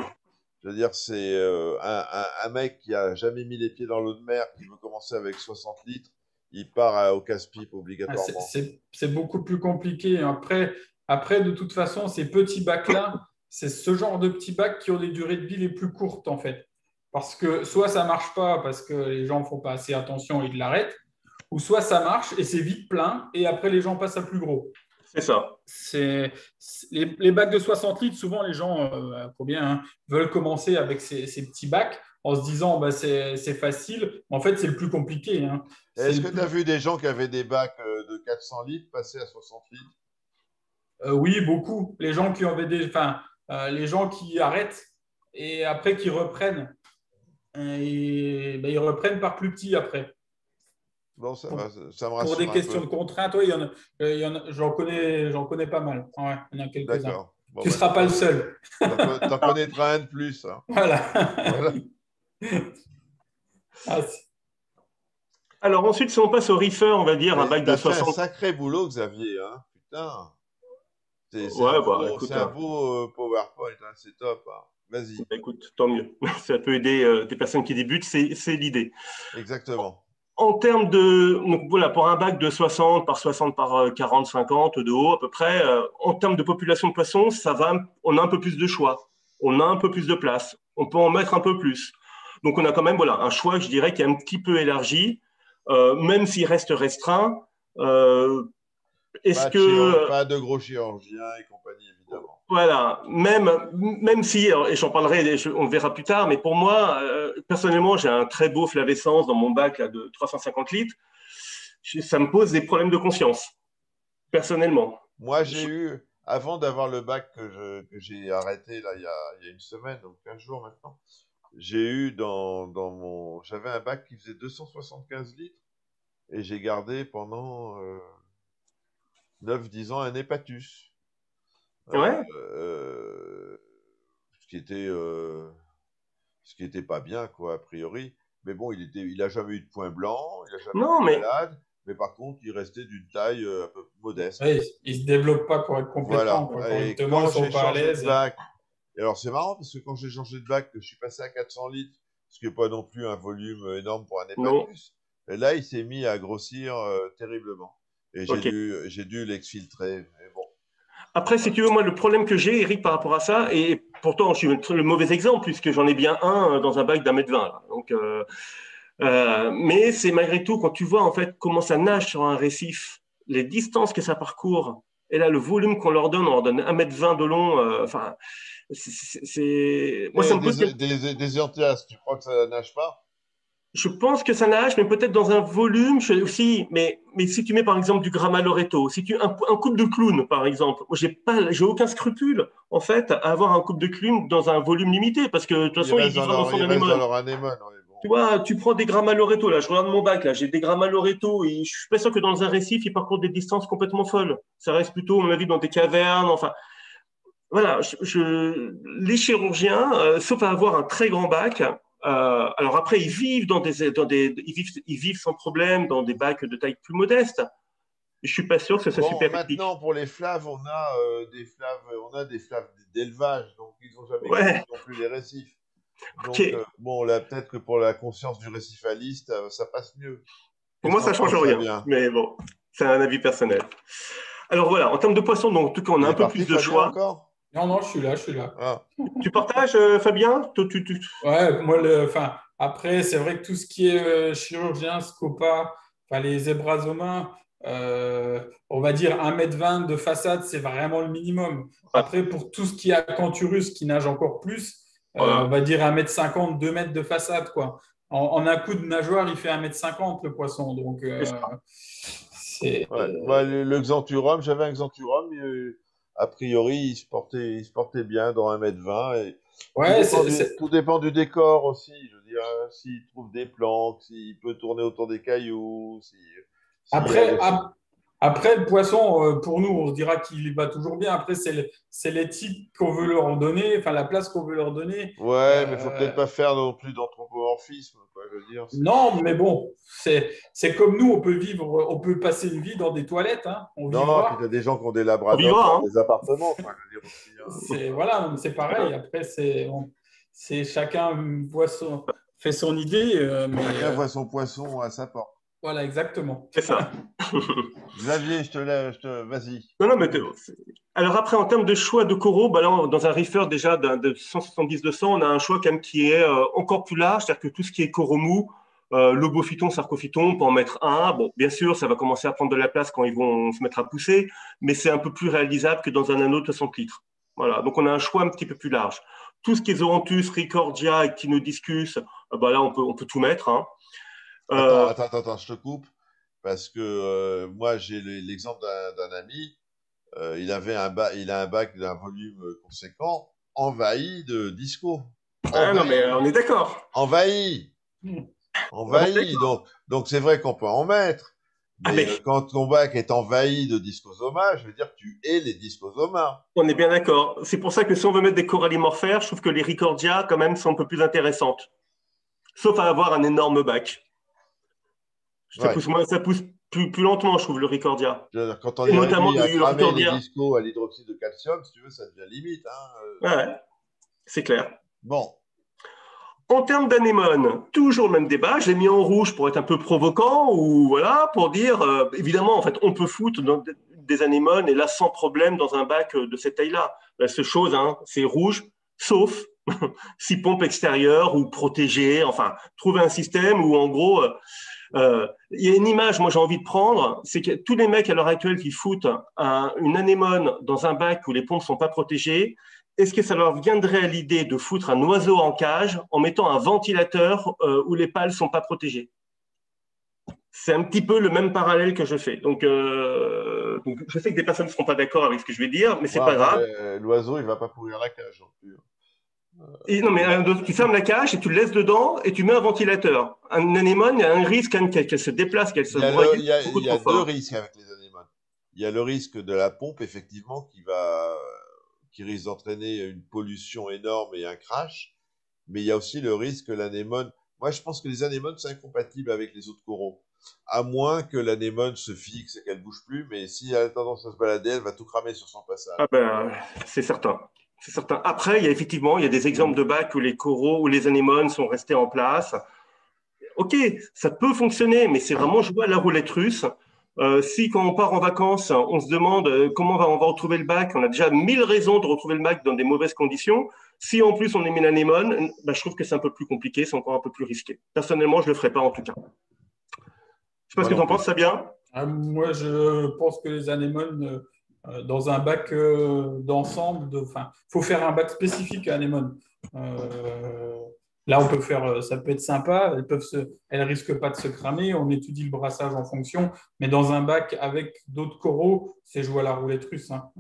Je veux dire, c'est un mec qui a jamais mis les pieds dans l'eau de mer, qui veut commencer avec 60 litres, il part au casse-pipe obligatoirement. C'est beaucoup plus compliqué. Après, de toute façon, ces petits bacs-là, c'est ce genre de petits bacs qui ont des durées de vie les plus courtes, en fait. Parce que soit ça marche pas parce que les gens ne font pas assez attention et ils l'arrêtent, ou soit ça marche et c'est vite plein et après les gens passent à plus gros. C'est ça. Les bacs de 60 litres, souvent les gens combien, hein, veulent commencer avec ces petits bacs en se disant bah, c'est facile. En fait, c'est le plus compliqué. Hein. Est-ce que tu as vu des gens qui avaient des bacs de 400 litres passer à 60 litres? Oui, beaucoup. Les gens qui avaient les gens qui arrêtent et après qui reprennent. Et ben, ils reprennent par plus petit après. Bon, Pour, ça me pour des rassure un questions peu. de contraintes, oui, j'en connais pas mal. Ouais, il y en a quelques-uns. D'accord. Bon, Tu ne bah, seras pas le seul. t'en connaîtras un de plus, hein. Voilà. Voilà. Ah, Alors ensuite, si on passe au reefer, on va dire un bac de T'as fait un 60. sacré boulot, Xavier, hein. Putain. Ouais, bah écoute, C'est un beau PowerPoint, hein. C'est top, hein. Vas-y. bah, écoute, tant mieux. Ça peut aider des personnes qui débutent, c'est l'idée. Exactement. En termes de, donc voilà, pour un bac de 60 par 60 par 40, 50 de haut à peu près, en termes de population de poissons, ça va, on a un peu plus de choix, on a un peu plus de place, on peut en mettre un peu plus. Donc on a quand même voilà, un choix, je dirais, qui est un petit peu élargi, même s'il reste restreint. Euh, est-ce que Pas de gros chirurgiens et compagnie, évidemment. voilà, même si, et j'en parlerai, on le verra plus tard, mais pour moi, personnellement, j'ai un très beau flavescence dans mon bac là, de 350 litres. Ça me pose des problèmes de conscience, personnellement. Moi, avant d'avoir le bac que j'ai arrêté là, il y a une semaine, donc 15 jours maintenant, j'ai eu j'avais un bac qui faisait 275 litres et j'ai gardé pendant 9-10 ans un hépatus. Ouais. Euh, ce qui était, euh, ce qui était pas bien, quoi, a priori. Mais bon, il a jamais eu de point blanc, il a jamais Non, été mais malade, mais par contre, il restait d'une taille un peu modeste. ouais, ils ne se développent pas complètement. Voilà. Quoi. Quand Et justement, ils quand ne sont j'ai pas à changé de l'aise. bac, et alors c'est marrant parce que quand j'ai changé de bac, que je suis passé à 400 litres, ce qui n'est pas non plus un volume énorme pour un non. hépatus, et là, il s'est mis à grossir terriblement. Et Ok. j'ai dû l'exfiltrer. Mais bon, Après, si tu veux, moi, le problème que j'ai, Eric, par rapport à ça, et pourtant, je suis le mauvais exemple, puisque j'en ai bien un dans un bac d'1,20 m. Là. Donc, mais c'est malgré tout, quand tu vois en fait comment ça nage sur un récif, les distances que ça parcourt, et là, le volume qu'on leur donne 1,20 m de long, enfin, moi, ça et me pose quelque... des Antillas, tu crois que ça nage pas? Je pense que ça nage, mais peut-être dans un volume aussi. Mais si tu mets par exemple du Gramma Loreto, si tu un couple de clown par exemple, moi j'ai aucun scrupule en fait à avoir un couple de clown dans un volume limité parce que de toute façon il vivra dans son Ils restent dans anémone. leur anémone. Ouais, bon. Tu vois, tu prends des Gramma Loreto là, je regarde mon bac là, j'ai des Gramma Loreto et je suis pas sûr que dans un récif ils parcourent des distances complètement folles. Ça reste plutôt à mon avis dans des cavernes. Enfin voilà, les chirurgiens, sauf à avoir un très grand bac, alors après, ils vivent sans problème dans des bacs de taille plus modeste. Je suis pas sûr que ce soit Bon, super éthique. maintenant pour les flaves, on a des flaves d'élevage, donc ils n'ont jamais connu Ouais, non plus les récifs. Donc, Ok. bon, là, peut-être que pour la conscience du récifaliste, ça passe mieux. Pour Qu'est-ce moi, que t'en ça change penses, rien. Fabien? Mais bon, c'est un avis personnel. Alors voilà, en termes de poissons, donc, en tout cas, on a Il un est peu parti, plus de Fabien, choix. encore? Non, non, je suis là. Ah, Tu partages, Fabien? Ouais, moi, enfin, après, c'est vrai que tout ce qui est chirurgien, scopa, enfin, les zébrasomains, on va dire 1,20 m de façade, c'est vraiment le minimum. Ouais, Après, pour tout ce qui est acanthurus, qui nage encore plus, on voilà. va dire 1,50 m, 2 m de façade, quoi. En un coup de nageoire, il fait 1,50 m le poisson. Donc, C'est ça. c'est. ouais. Bah, le Xanthurum, j'avais un Xanthurum, a priori, il se portait bien dans 1,20 m. Et Ouais, tout dépend du décor aussi. Je veux dire, s'il trouve des planques, s'il peut tourner autour des cailloux, s'il y a Après, des... après, le poisson, pour nous, on se dira qu'il va toujours bien. Après, c'est l'éthique qu'on veut leur donner, enfin la place qu'on veut leur donner. Ouais, mais faut Euh, peut-être pas faire non plus d'anthropomorphisme, quoi. Je veux dire, non, mais bon, c'est comme nous, on peut vivre, on peut passer une vie dans des toilettes, hein, on Non, puis vivra. t'as des gens qui ont des On labradors vivra, dans hein. des appartements, quoi. Je veux dire aussi, hein. Voilà, c'est pareil. Après, c'est chacun fait son idée, mais Chacun voit son poisson à sa porte. voilà, exactement. C'est ça. Xavier, vas-y. Non, non, mais alors après, en termes de choix de coraux, bah là, dans un reefer déjà de 170-200, on a un choix quand même qui est encore plus large, c'est-à-dire que tout ce qui est coraux mous, lobophyton, sarcophyton, on peut en mettre un. Bon, bien sûr, ça va commencer à prendre de la place quand ils vont se mettre à pousser, mais c'est un peu plus réalisable que dans un anneau de 60 litres. Voilà, donc on a un choix un petit peu plus large. Tout ce qui est Zoanthus, Ricordia, Echinodiscus, bah là, on peut tout mettre, hein. Attends, Euh, attends, attends, attends, je te coupe, parce que moi, j'ai l'exemple d'un ami. Il a un bac d'un volume conséquent, envahi de disco. ah non, mais Envahi, on est d'accord. envahi, On est envahi. d'accord. Donc c'est vrai qu'on peut en mettre, Ah mais ben, quand ton bac est envahi de discosomas, je veux dire que tu hais les discosomas. on est bien d'accord. C'est pour ça que si on veut mettre des corallimorphères, je trouve que les Ricordia, quand même, sont un peu plus intéressantes. Sauf à avoir un énorme bac. Ouais. Ça pousse plus lentement, je trouve, le Ricordia. Je veux dire, quand on Et est notamment réduit à le cramer les Ricordia. discos à l'hydroxyde de calcium, si tu veux, ça devient limite, hein. Ouais, ouais, c'est clair. Bon, En termes d'anémone, toujours le même débat. Je l'ai mis en rouge pour être un peu provoquant ou voilà, pour dire, évidemment, en fait, on peut foutre des anémones et là, sans problème, dans un bac de cette taille-là. La seule chose, hein, c'est rouge, sauf si pompe extérieure ou protégée. Enfin, trouver un système où, en gros, il y a une image, moi j'ai envie de prendre, c'est que tous les mecs à l'heure actuelle qui foutent une anémone dans un bac où les pompes ne sont pas protégées, est-ce que ça leur viendrait à l'idée de foutre un oiseau en cage en mettant un ventilateur où les pales ne sont pas protégées? C'est un petit peu le même parallèle que je fais. Donc je sais que des personnes ne seront pas d'accord avec ce que je vais dire, mais c'est ouais, pas enfin, grave. l'oiseau, il va pas pourrir la cage non plus. Et non, mais tu fermes la cage et tu le laisses dedans et tu mets un ventilateur. Un anémone, il y a un risque qu'elle se déplace, qu'elle se broye beaucoup Il y trop a deux fort. risques avec les anémones. Il y a le risque de la pompe, effectivement, qui risque d'entraîner une pollution énorme et un crash. Mais il y a aussi le risque que l'anémone. Moi, je pense que les anémones sont incompatibles avec les autres coraux. À moins que l'anémone se fixe et qu'elle bouge plus, mais si elle a tendance à se balader, elle va tout cramer sur son passage. Ah ben, c'est certain. C'est certain. Après, il y a des exemples de bacs où les coraux ou les anémones sont restés en place. Ok, ça peut fonctionner, mais c'est vraiment jouer à la roulette russe. Si quand on part en vacances, on se demande comment on va retrouver le bac, on a déjà 1000 raisons de retrouver le bac dans des mauvaises conditions. Si en plus on est mis l'anémone, ben, je trouve que c'est un peu plus compliqué, c'est encore un peu plus risqué. Personnellement, je ne le ferai pas en tout cas. Je ne sais pas ce Moi que tu non en penses, plus. Fabien. Moi, je pense que les anémones, dans un bac d'ensemble, enfin, faut faire un bac spécifique à anémones. Là, on peut faire, ça peut être sympa. Elles risquent pas de se cramer. On étudie le brassage en fonction. Mais dans un bac avec d'autres coraux, c'est jouer à la roulette russe, hein.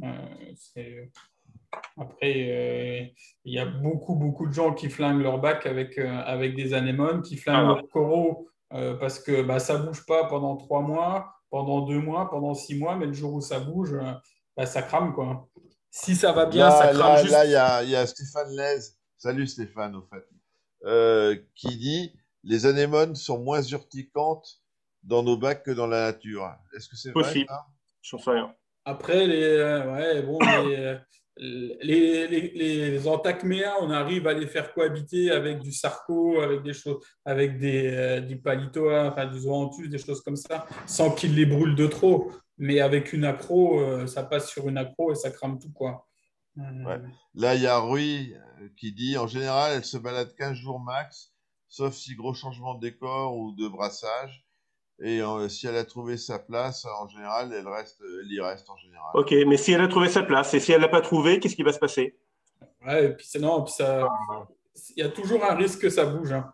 Après, il y a beaucoup de gens qui flinguent leur bac avec des anémones, qui flinguent Alors, leurs coraux parce que bah, ça ne bouge pas pendant 3 mois, pendant 2 mois, pendant 6 mois, mais le jour où ça bouge, bah, ça crame, quoi. Si ça va bien, ça crame Là, juste. il y a Stéphane Lez. Salut Stéphane, au fait. Qui dit les anémones sont moins urticantes dans nos bacs que dans la nature. Est-ce que c'est vrai, possible, ça? j'en sais rien. Après, ouais, bon, les entacméas, on arrive à les faire cohabiter avec du sarco, avec des choses, avec du palitoa, enfin du zoanthus, des choses comme ça, sans qu'ils les brûlent de trop. Mais avec une accro, ça passe sur une accro et ça crame tout, quoi. Ouais. Là, il y a Rui qui dit, en général, elle se balade 15 jours max, sauf si gros changement de décor ou de brassage. Et si elle a trouvé sa place, en général, elle y reste en général. Ok, mais si elle a trouvé sa place et si elle l'a pas trouvé, qu'est-ce qui va se passer? Ouais, et puis non, puis ça, il y a toujours un risque que ça bouge, hein.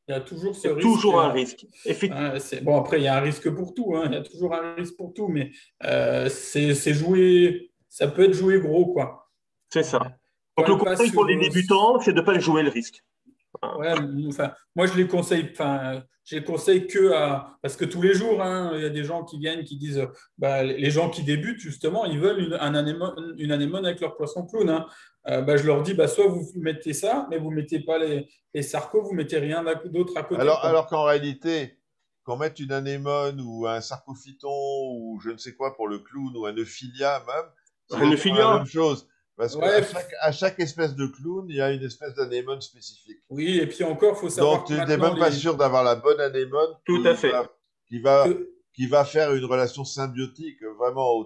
Il y a toujours ce Il y a risque. toujours un risque. Bon, après, il y a un risque pour tout, hein. Il y a toujours un risque pour tout, mais c'est joué, ça peut être joué gros, quoi. C'est Euh, ça. Quand Donc le elle passe conseil pour sur, les débutants, c'est de ne pas jouer le risque. ouais, enfin, moi je les conseille, enfin, je les conseille que à, parce que tous les jours, hein, il y a des gens qui viennent qui disent, bah, les gens qui débutent justement, ils veulent une anémone avec leur poisson clown, hein. Bah, je leur dis, bah, soit vous mettez ça, mais vous mettez pas les sarcos, vous mettez rien d'autre à côté, quoi. Alors qu'en réalité, qu'on mette une anémone ou un sarcophyton ou je ne sais quoi pour le clown ou un euphilia même, c'est Un exactement la même euphilia, chose. Parce Ouais, à chaque espèce de clown, il y a une espèce d'anémone spécifique. oui, et puis encore, il faut Donc, savoir que tu n'es maintenant, même pas sûr d'avoir la bonne anémone tout à fait. qui va, que, qui va faire une relation symbiotique vraiment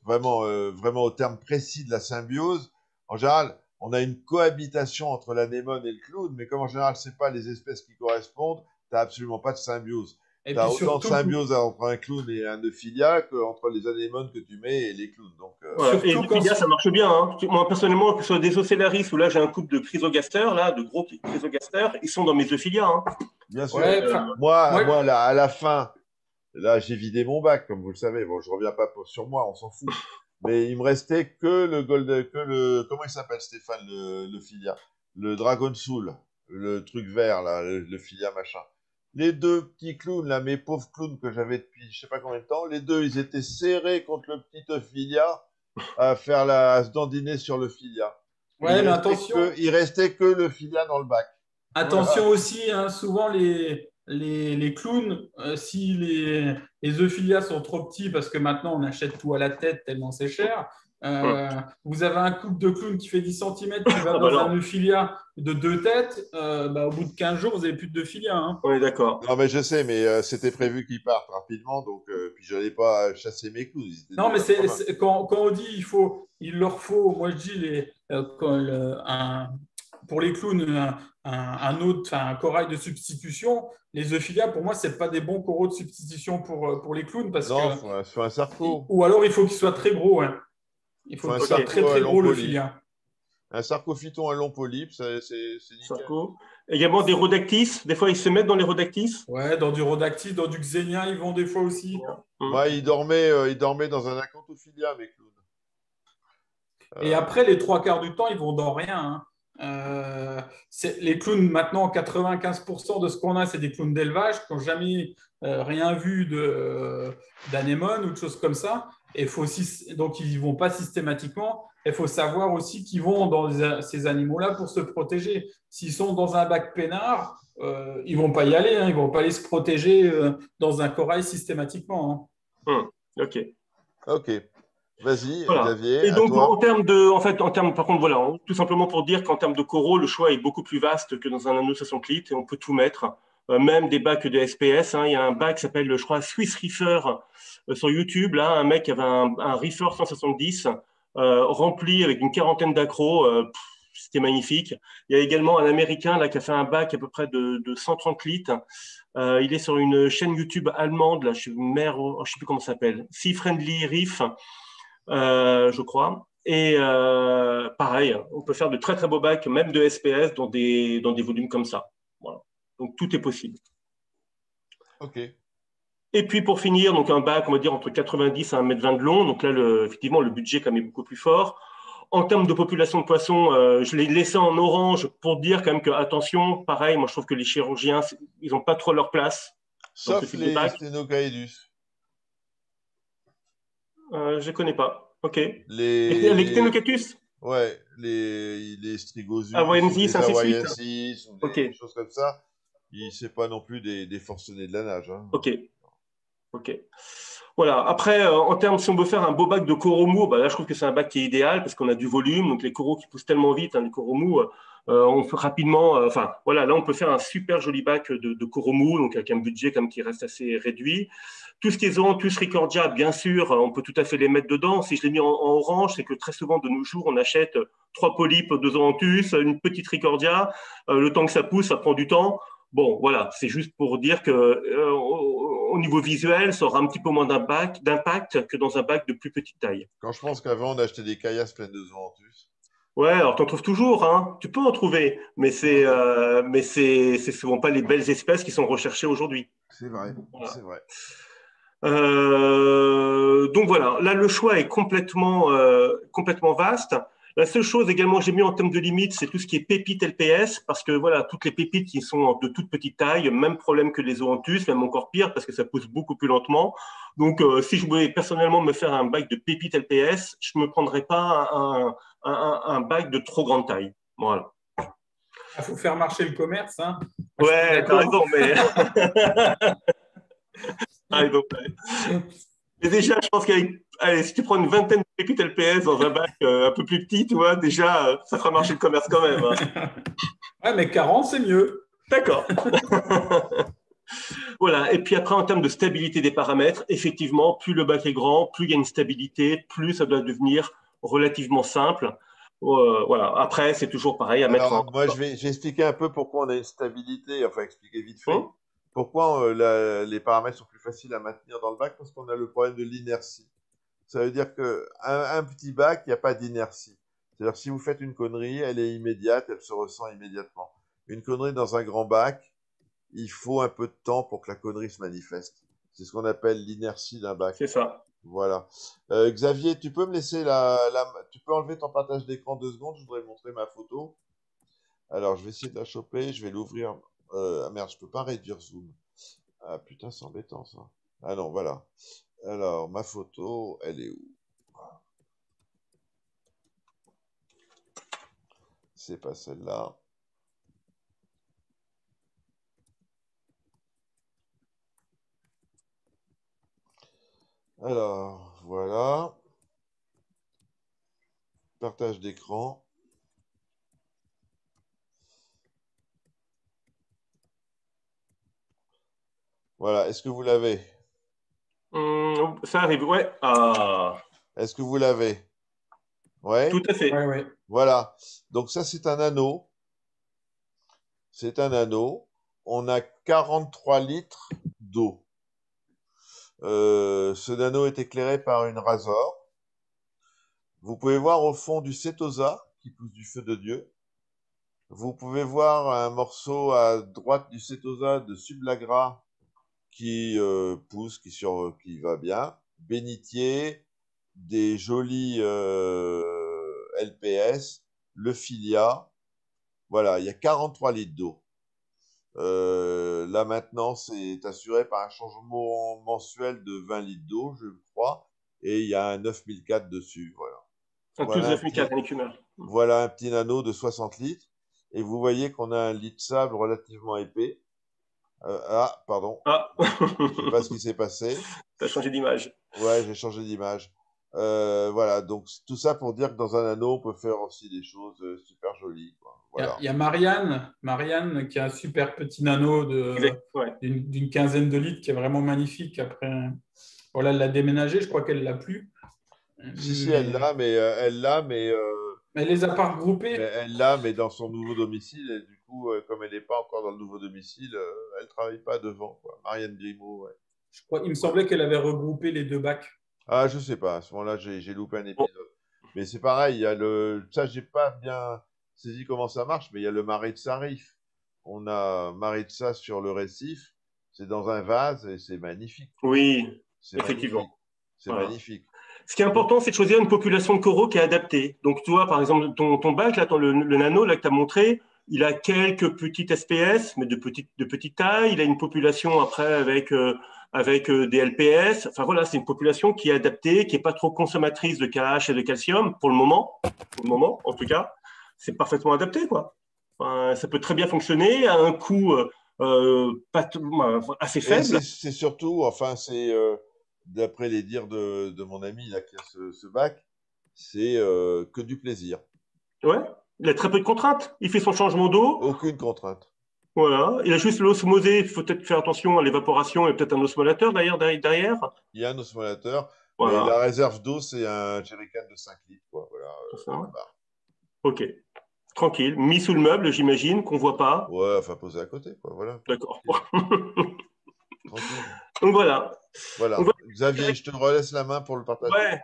vraiment au terme précis de la symbiose. En général, on a une cohabitation entre l'anémone et le clown, mais comme en général, ce n'est pas les espèces qui correspondent, tu n'as absolument pas de symbiose. et Tu puis as autant de surtout, symbiose entre un clown et un euphilia qu'entre les anémones que tu mets et les clowns. Donc, Voilà. Et surtout quand, l'euphilia, ça marche bien, hein. Moi, personnellement, que ce soit des ocellaris ou là, j'ai un couple de chrysogasters, là, de gros chrysogasters, ils sont dans mes euphilias, hein. bien sûr, ouais, enfin, moi, moi là, à la fin, là, j'ai vidé mon bac, comme vous le savez. Bon, je reviens pas sur moi, on s'en fout. Mais il me restait que comment il s'appelle, Stéphane, le filia? Le Dragon Soul, le truc vert, là, le filia machin. Les deux petits clowns, là, mes pauvres clowns que j'avais depuis je sais pas combien de temps, les deux, ils étaient serrés contre le petit Ophilia à se dandiner sur le filia. Et ouais, mais attention. il restait que le filia dans le bac. Attention Voilà. aussi, hein, souvent les clowns, si les euphilia sont trop petits, parce que maintenant on achète tout à la tête tellement c'est cher, Hum. vous avez un couple de clowns qui fait 10 centimètres qui va Ah bah dans un non, euphilia de 2 têtes, bah, au bout de 15 jours, vous n'avez plus de euphilia, hein. on est d'accord. Non, mais je sais, mais c'était prévu qu'ils partent rapidement, donc puis je n'allais pas chasser mes clous, ils étaient Non, mais déjà pas mal. quand on dit il leur faut, moi je dis pour les clowns enfin, un corail de substitution. Les euphilia, pour moi, c'est pas des bons coraux de substitution pour les clowns parce que Non, faut un sarco. ou alors il faut qu'ils soient très gros, hein. Il faut Faut un qu'ils soient Ok, très sarco à très long gros le polype. filia. Un sarcophyton à long polype, c'est nickel. Sarko. Également des rhodactis, des fois ils se mettent dans les rhodactis. Ouais, dans du rhodactis, dans du xénia, ils vont des fois aussi. Hum. Moi, il dormait dans un acanthophilia, mes clowns. Et Euh, après, les trois quarts du temps, ils vont dans rien, hein. Les clowns, maintenant, 95% de ce qu'on a, c'est des clowns d'élevage qui n'ont jamais rien vu d'anémone ou de choses comme ça. Et donc, ils n'y vont pas systématiquement. Il faut savoir aussi qu'ils vont dans ces animaux-là pour se protéger. S'ils sont dans un bac peinard, ils ne vont pas y aller, hein. Ils ne vont pas aller se protéger dans un corail systématiquement, Ok. ok, vas-y, Voilà. Xavier, Et à donc, toi. en termes, par contre, voilà, tout simplement pour dire qu'en termes de coraux, le choix est beaucoup plus vaste que dans un anneau 60 litres et on peut tout mettre, même des bacs de SPS, hein. Il y a un bac qui s'appelle, je crois, Swiss Reefer sur YouTube, là, un mec qui avait un Reefer 170 rempli avec une quarantaine d'accros. C'était magnifique. Il y a également un Américain là qui a fait un bac à peu près de 130 litres. Il est sur une chaîne YouTube allemande, là, je sais plus comment ça s'appelle, Sea Friendly Reef, je crois. Et pareil, on peut faire de très très beaux bacs, même de SPS, dans des volumes comme ça. Voilà. Donc tout est possible. Ok, Et puis pour finir, donc un bac, on va dire entre 90 et 1,20 m de long. Donc là, effectivement, le budget quand même est beaucoup plus fort. En termes de population de poissons, je l'ai laissé en orange pour dire quand même que, attention, pareil, moi je trouve que les chirurgiens, ils n'ont pas trop leur place dans ce sauf type de les bac. sténocaedus. Je ne connais pas. OK. Et Les, les les, Ctenocatus, ouais, les strigosus ou Hawaiiansis, les ainsi de suite. hawaiensis ou OK. des choses comme ça, c'est pas non plus des forcenés de la nage, hein. OK. Ok. Voilà. Après, en termes, si on veut faire un beau bac de coraux mous, bah là, je trouve que c'est un bac qui est idéal parce qu'on a du volume. Donc, les coraux qui poussent tellement vite, hein, les coraux mous, on peut rapidement. Enfin, voilà, là, on peut faire un super joli bac de coraux mous, donc avec un budget comme qui reste assez réduit. Tout ce qui est Zoanthus ricordia, bien sûr, on peut tout à fait les mettre dedans. Si je l'ai mis en orange, c'est que très souvent, de nos jours, on achète 3 polypes de Zoanthus, une petite ricordia. Le temps que ça pousse, ça prend du temps. Bon, voilà, c'est juste pour dire que au niveau visuel, ça aura un petit peu moins d'impact que dans un bac de plus petite taille. Quand je pense qu'avant, on achetait des caillasses pleines de zoanthus. Ouais, alors tu en trouves toujours, hein. Tu peux en trouver, mais c'est souvent pas les belles espèces qui sont recherchées aujourd'hui. C'est vrai, Voilà. c'est vrai. Donc voilà, là le choix est complètement vaste. La seule chose également que j'ai mis en termes de limite, c'est tout ce qui est pépites LPS, parce que voilà, toutes les pépites qui sont de toute petite taille, même problème que les zoanthus, même encore pire, parce que ça pousse beaucoup plus lentement. Donc si je voulais personnellement me faire un bac de pépites LPS, je ne me prendrais pas un bac de trop grande taille. Voilà. Il faut faire marcher le commerce. Hein. Ouais, t'as raison, mais... Ah, donc, mais déjà, je pense qu'avec, allez, si tu prends une vingtaine de pépites LPS dans un bac un peu plus petit, tu vois, déjà, ça fera marcher le commerce quand même. Hein. Ouais, mais 40, c'est mieux. D'accord. Voilà. Et puis après, en termes de stabilité des paramètres, effectivement, plus le bac est grand, plus il y a une stabilité, plus ça doit devenir relativement simple. Voilà. Après, c'est toujours pareil à mettre en. Moi, j'ai expliqué un peu pourquoi on a une stabilité, enfin, expliquer vite fait. Hum. Pourquoi les paramètres sont plus faciles à maintenir dans le bac? Parce qu'on a le problème de l'inertie. Ça veut dire qu'un petit bac, il n'y a pas d'inertie. C'est-à-dire que si vous faites une connerie, elle est immédiate, elle se ressent immédiatement. Une connerie dans un grand bac, il faut un peu de temps pour que la connerie se manifeste. C'est ce qu'on appelle l'inertie d'un bac. C'est ça. Voilà. Xavier, tu peux me laisser tu peux enlever ton partage d'écran 2 secondes, je voudrais montrer ma photo. Alors, je vais essayer de la choper, je vais l'ouvrir. Ah merde, je peux pas réduire zoom. Ah putain, c'est embêtant ça. Ah non, voilà. Alors, ma photo, elle est où? C'est pas celle-là. Alors, voilà. Partage d'écran. Voilà, est-ce que vous l'avez? Ça arrive, ouais. Ah, Est-ce que vous l'avez? Ouais? tout à fait. Ouais, ouais. Voilà. Donc ça, c'est un anneau. C'est un anneau. On a 43 litres d'eau. Ce nano est éclairé par une Razor. Vous pouvez voir au fond du Setosa, qui pousse du feu de Dieu. Vous pouvez voir un morceau à droite du Setosa de Sublagra qui pousse, qui va bien. Bénitier, des jolis LPS, le Filia. Voilà, il y a 43 litres d'eau. La maintenance est assurée par un changement mensuel de 20 litres d'eau, je crois, et il y a un 9004 dessus. Voilà. Un Voilà un 12,4 avec humeur. voilà un petit nano de 60 litres. Et vous voyez qu'on a un lit de sable relativement épais. Pardon. Ah, Je sais pas ce qui s'est passé. t'as changé d'image. Ouais, j'ai changé d'image. Voilà, donc tout ça pour dire que dans un anneau, on peut faire aussi des choses super jolies, quoi. Voilà. Il y a Marianne qui a un super petit nano Ouais. d'une quinzaine de litres qui est vraiment magnifique. Après, voilà, elle l'a déménagé, je crois qu'elle l'a plus. Si, Mais elle l'a, elle les a pas regroupés. mais dans son nouveau domicile, et du coup, comme elle n'est pas encore dans le nouveau domicile, elle travaille pas devant, quoi. Marianne Grimaud, ouais. Il me semblait qu'elle avait regroupé les deux bacs. Ah, je sais pas, à ce moment-là, j'ai loupé un Bon. épisode. Mais c'est pareil, il y a ça, j'ai pas bien saisi comment ça marche, mais il y a le Maritza Reef. On a Maritza sur le récif, c'est dans un vase et c'est magnifique. Oui, C'est effectivement. magnifique. C'est Voilà. magnifique. Ce qui est important, c'est de choisir une population de coraux qui est adaptée. Donc, tu vois, par exemple, ton bac, là, le nano là, que tu as montré, il a quelques petites SPS, mais de petite taille. Il a une population après avec des LPS. Enfin, voilà, c'est une population qui est adaptée, qui n'est pas trop consommatrice de KH et de calcium pour le moment. Pour le moment, en tout cas, c'est parfaitement adapté, quoi. Enfin, ça peut très bien fonctionner à un coût assez Et faible. c'est surtout, enfin, c'est d'après les dires de mon ami là, qui a ce bac, c'est que du plaisir. Ouais. Il a très peu de contraintes. Il fait son changement d'eau. Aucune contrainte. Voilà. Il a juste l'osmosé. Il faut peut-être faire attention à l'évaporation et peut-être un osmolateur derrière. Il y a un osmolateur, mais la Voilà. réserve d'eau, c'est un jerrycan de 5 litres. Quoi. Voilà, C'est ça. la barre. Ok. Tranquille. Mis sous le meuble, j'imagine, qu'on voit pas. Ouais, enfin, posé à côté. Quoi. Voilà. D'accord. Tranquille. Donc voilà. Donc, Voilà. Xavier, je te relaisse la main pour le partage. ouais.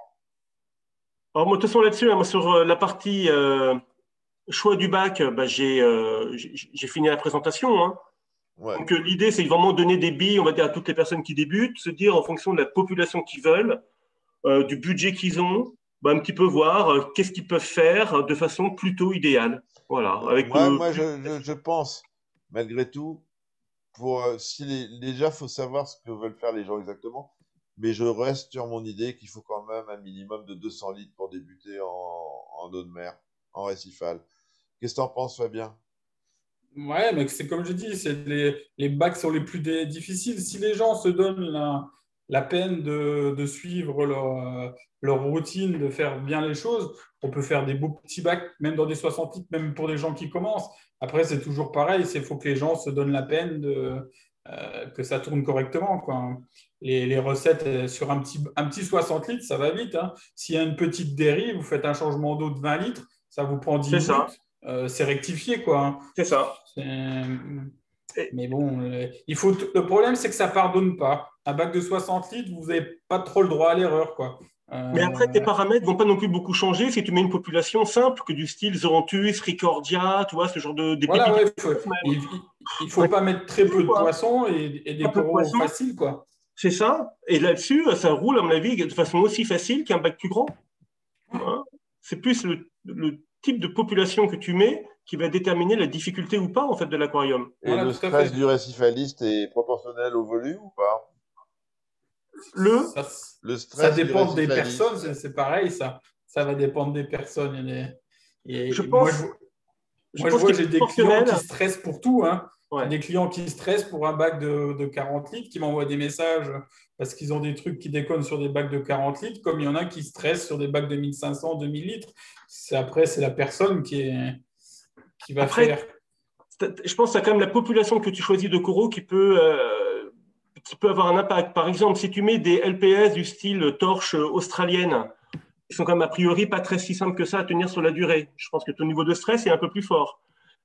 Alors, moi, de toute façon, là-dessus, hein, moi, sur la partie choix du bac, bah, j'ai fini la présentation. Hein. Ouais. Donc, l'idée, c'est vraiment donner des billes, on va dire, à toutes les personnes qui débutent, se dire en fonction de la population qu'ils veulent, du budget qu'ils ont, bah, un petit peu voir qu'est-ce qu'ils peuvent faire de façon plutôt idéale. Voilà. Avec, Moi je pense, malgré tout, pour déjà, faut savoir ce que veulent faire les gens exactement. Mais je reste sur mon idée qu'il faut quand même un minimum de 200 litres pour débuter en eau de mer, en récifal. Qu'est-ce que tu en penses, Fabien? Ouais, mais c'est comme je dis, c'est les bacs sont les plus difficiles. Si les gens se donnent la peine de suivre leur routine, de faire bien les choses, on peut faire des beaux petits bacs, même dans des 60 litres, même pour des gens qui commencent. Après, c'est toujours pareil, il faut que les gens se donnent la peine que ça tourne correctement, quoi. Les recettes sur un petit 60 litres, ça va vite, hein. S'il y a une petite dérive, vous faites un changement d'eau de 20 litres, ça vous prend 10 c'est ça. minutes. C'est rectifié, quoi, hein. C'est ça. Et- Mais bon, le problème, c'est que ça ne pardonne pas. Un bac de 60 litres, vous n'avez pas trop le droit à l'erreur, quoi. mais après, tes Euh, paramètres vont pas non plus beaucoup changer si tu mets une population simple que du style Zoranthus, Ricordia, tu vois, ce genre des voilà, pépites ouais, même. il faut pas mettre très peu de Quoi. poissons et Un des peu de coraux poisson, faciles, quoi. c'est ça. Et là-dessus, ça roule, à mon avis, de façon aussi facile qu'un bac plus grand. Hein. C'est plus le type de population que tu mets qui va déterminer la difficulté ou pas en fait de l'aquarium. Et Voilà, le tout à stress fait. du récifaliste est proportionnel au volume ou pas? Le, Ça, Le ça stress du dépend des personnes, récifaliste. c'est pareil, ça. Ça va dépendre des personnes. je Et moi, pense, je moi, je pense vois, qu'il est j'ai des clients qui proportionnel. stressent pour tout, hein. J'ai Ouais. des clients qui stressent pour un bac de 40 litres, qui m'envoient des messages parce qu'ils ont des trucs qui déconnent sur des bacs de 40 litres, comme il y en a qui stressent sur des bacs de 1500, 2000 litres. Après, c'est la personne qui va Après, faire. je pense que c'est quand même la population que tu choisis de coraux qui peut avoir un impact. Par exemple, si tu mets des LPS du style torche australienne, ils sont quand même a priori pas très si simples que ça à tenir sur la durée. Je pense que ton niveau de stress est un peu plus fort.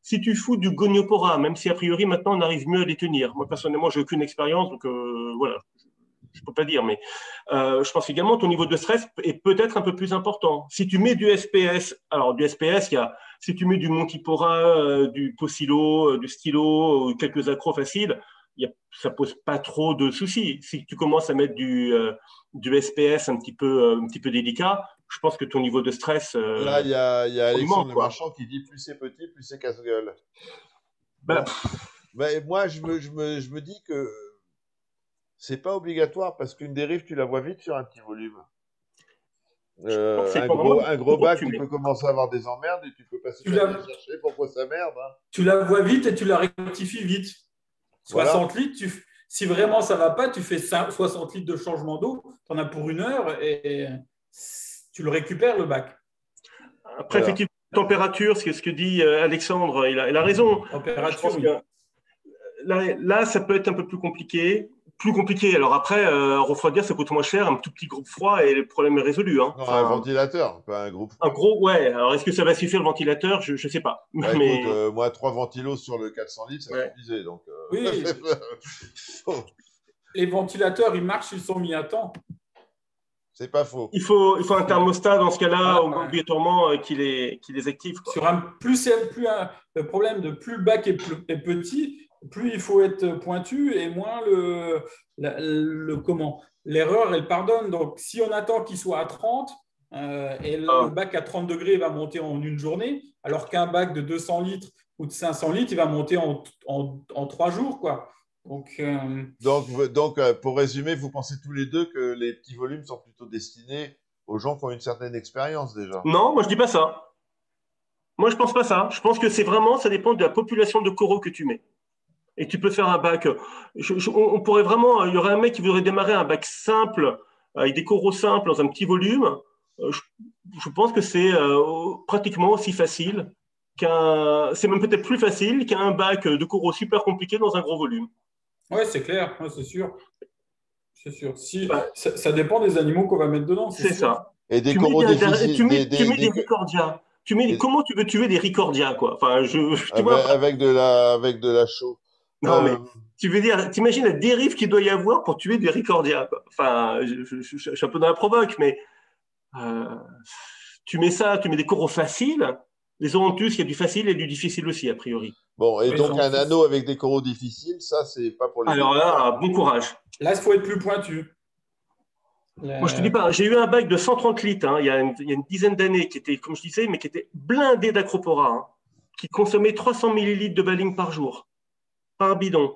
Si tu fous du goniopora, même si a priori maintenant on arrive mieux à les tenir. Moi personnellement, j'ai aucune expérience, donc voilà, je peux pas dire, mais je pense également que ton niveau de stress est peut-être un peu plus important. Si tu mets du SPS, alors du SPS, si tu mets du Montipora, du Pocilo, du Stylo, quelques accros faciles, ça pose pas trop de soucis. Si tu commences à mettre du SPS un petit peu délicat, je pense que ton niveau de stress Là, il y a augmente, Alexandre Le quoi. Marchand qui dit plus c'est petit, plus c'est casse-gueule. Bah, Bon, ben, moi, je me dis que c'est pas obligatoire parce qu'une dérive, tu la vois vite sur un petit volume. je pense que c'est vraiment Un le gros gros que bac, tu tu mets. peux commencer à avoir des emmerdes et tu peux passer Tu ta vie à la, chercher pourquoi ça merde. Hein. tu la vois vite et tu la rectifies vite. Voilà. 60 litres, si vraiment ça ne va pas, tu fais 60 litres de changement d'eau, tu en as pour 1 heure et tu le récupères, le bac. Après, Voilà. effectivement, température, ce que dit Alexandre, il a raison. Je Température, pense que oui. là, ça peut être un peu plus compliqué. Plus compliqué. Alors après, refroidir, ça coûte moins cher. Un tout petit groupe froid et le problème est résolu. Hein. Non, un Enfin, ventilateur, pas un groupe un froid. gros, ouais. Alors, est-ce que ça va suffire le ventilateur? Je ne sais pas. Bah écoute, Mais moi, 3 ventilos sur le 400 litres, ça ouais. suffisait. Donc, Oui, les ventilateurs, ils marchent, ils sont mis à temps. c'est pas faux. Il faut un thermostat dans ce cas-là, Voilà, ouais. obligatoirement, qui les active. Quoi. Sur le problème de plus le bac est petit, plus il faut être pointu et moins l'erreur, elle pardonne. Donc, si on attend qu'il soit à 30 et le Ah. bac à 30 degrés va monter en une journée, alors qu'un bac de 200 litres ou de 500 litres, il va monter en 3 jours, quoi. Donc, Pour résumer, vous pensez tous les deux que les petits volumes sont plutôt destinés aux gens qui ont une certaine expérience déjà. Non, moi je dis pas ça. Moi je pense pas ça. Je pense que c'est vraiment, ça dépend de la population de coraux que tu mets. Et tu peux faire un bac. On pourrait vraiment. Il y aurait un mec qui voudrait démarrer un bac simple, avec des coraux simples, dans un petit volume. Je pense que c'est pratiquement aussi facile c'est même peut-être plus facile qu'un bac de coraux super compliqué dans un gros volume. Ouais, c'est clair, ouais, c'est sûr. C'est sûr. Si, Bah, ça dépend des animaux qu'on va mettre dedans, c'est c'est sûr. ça. Et des coraux difficiles, Tu mets des ricordias. Comment tu veux tuer des ricordias, quoi? Enfin, tu vois, avec de la chaux. non, mais tu veux dire, t'imagines la dérive qu'il doit y avoir pour tuer des ricordias, quoi. Enfin, je suis un peu dans la provoque, mais euh, tu mets des coraux faciles. Les Orontus, il y a du facile et du difficile aussi, a priori. Bon, et Oui, donc un anneau avec des coraux difficiles, ça, c'est pas pour les Alors débutants. là, bon courage. là, il faut être plus pointu. Moi, je te dis pas, j'ai eu un bac de 130 litres il y a une dizaine d'années qui était, comme je disais, mais qui était blindé d'acropora, qui consommait 300 millilitres de baling par jour, par bidon.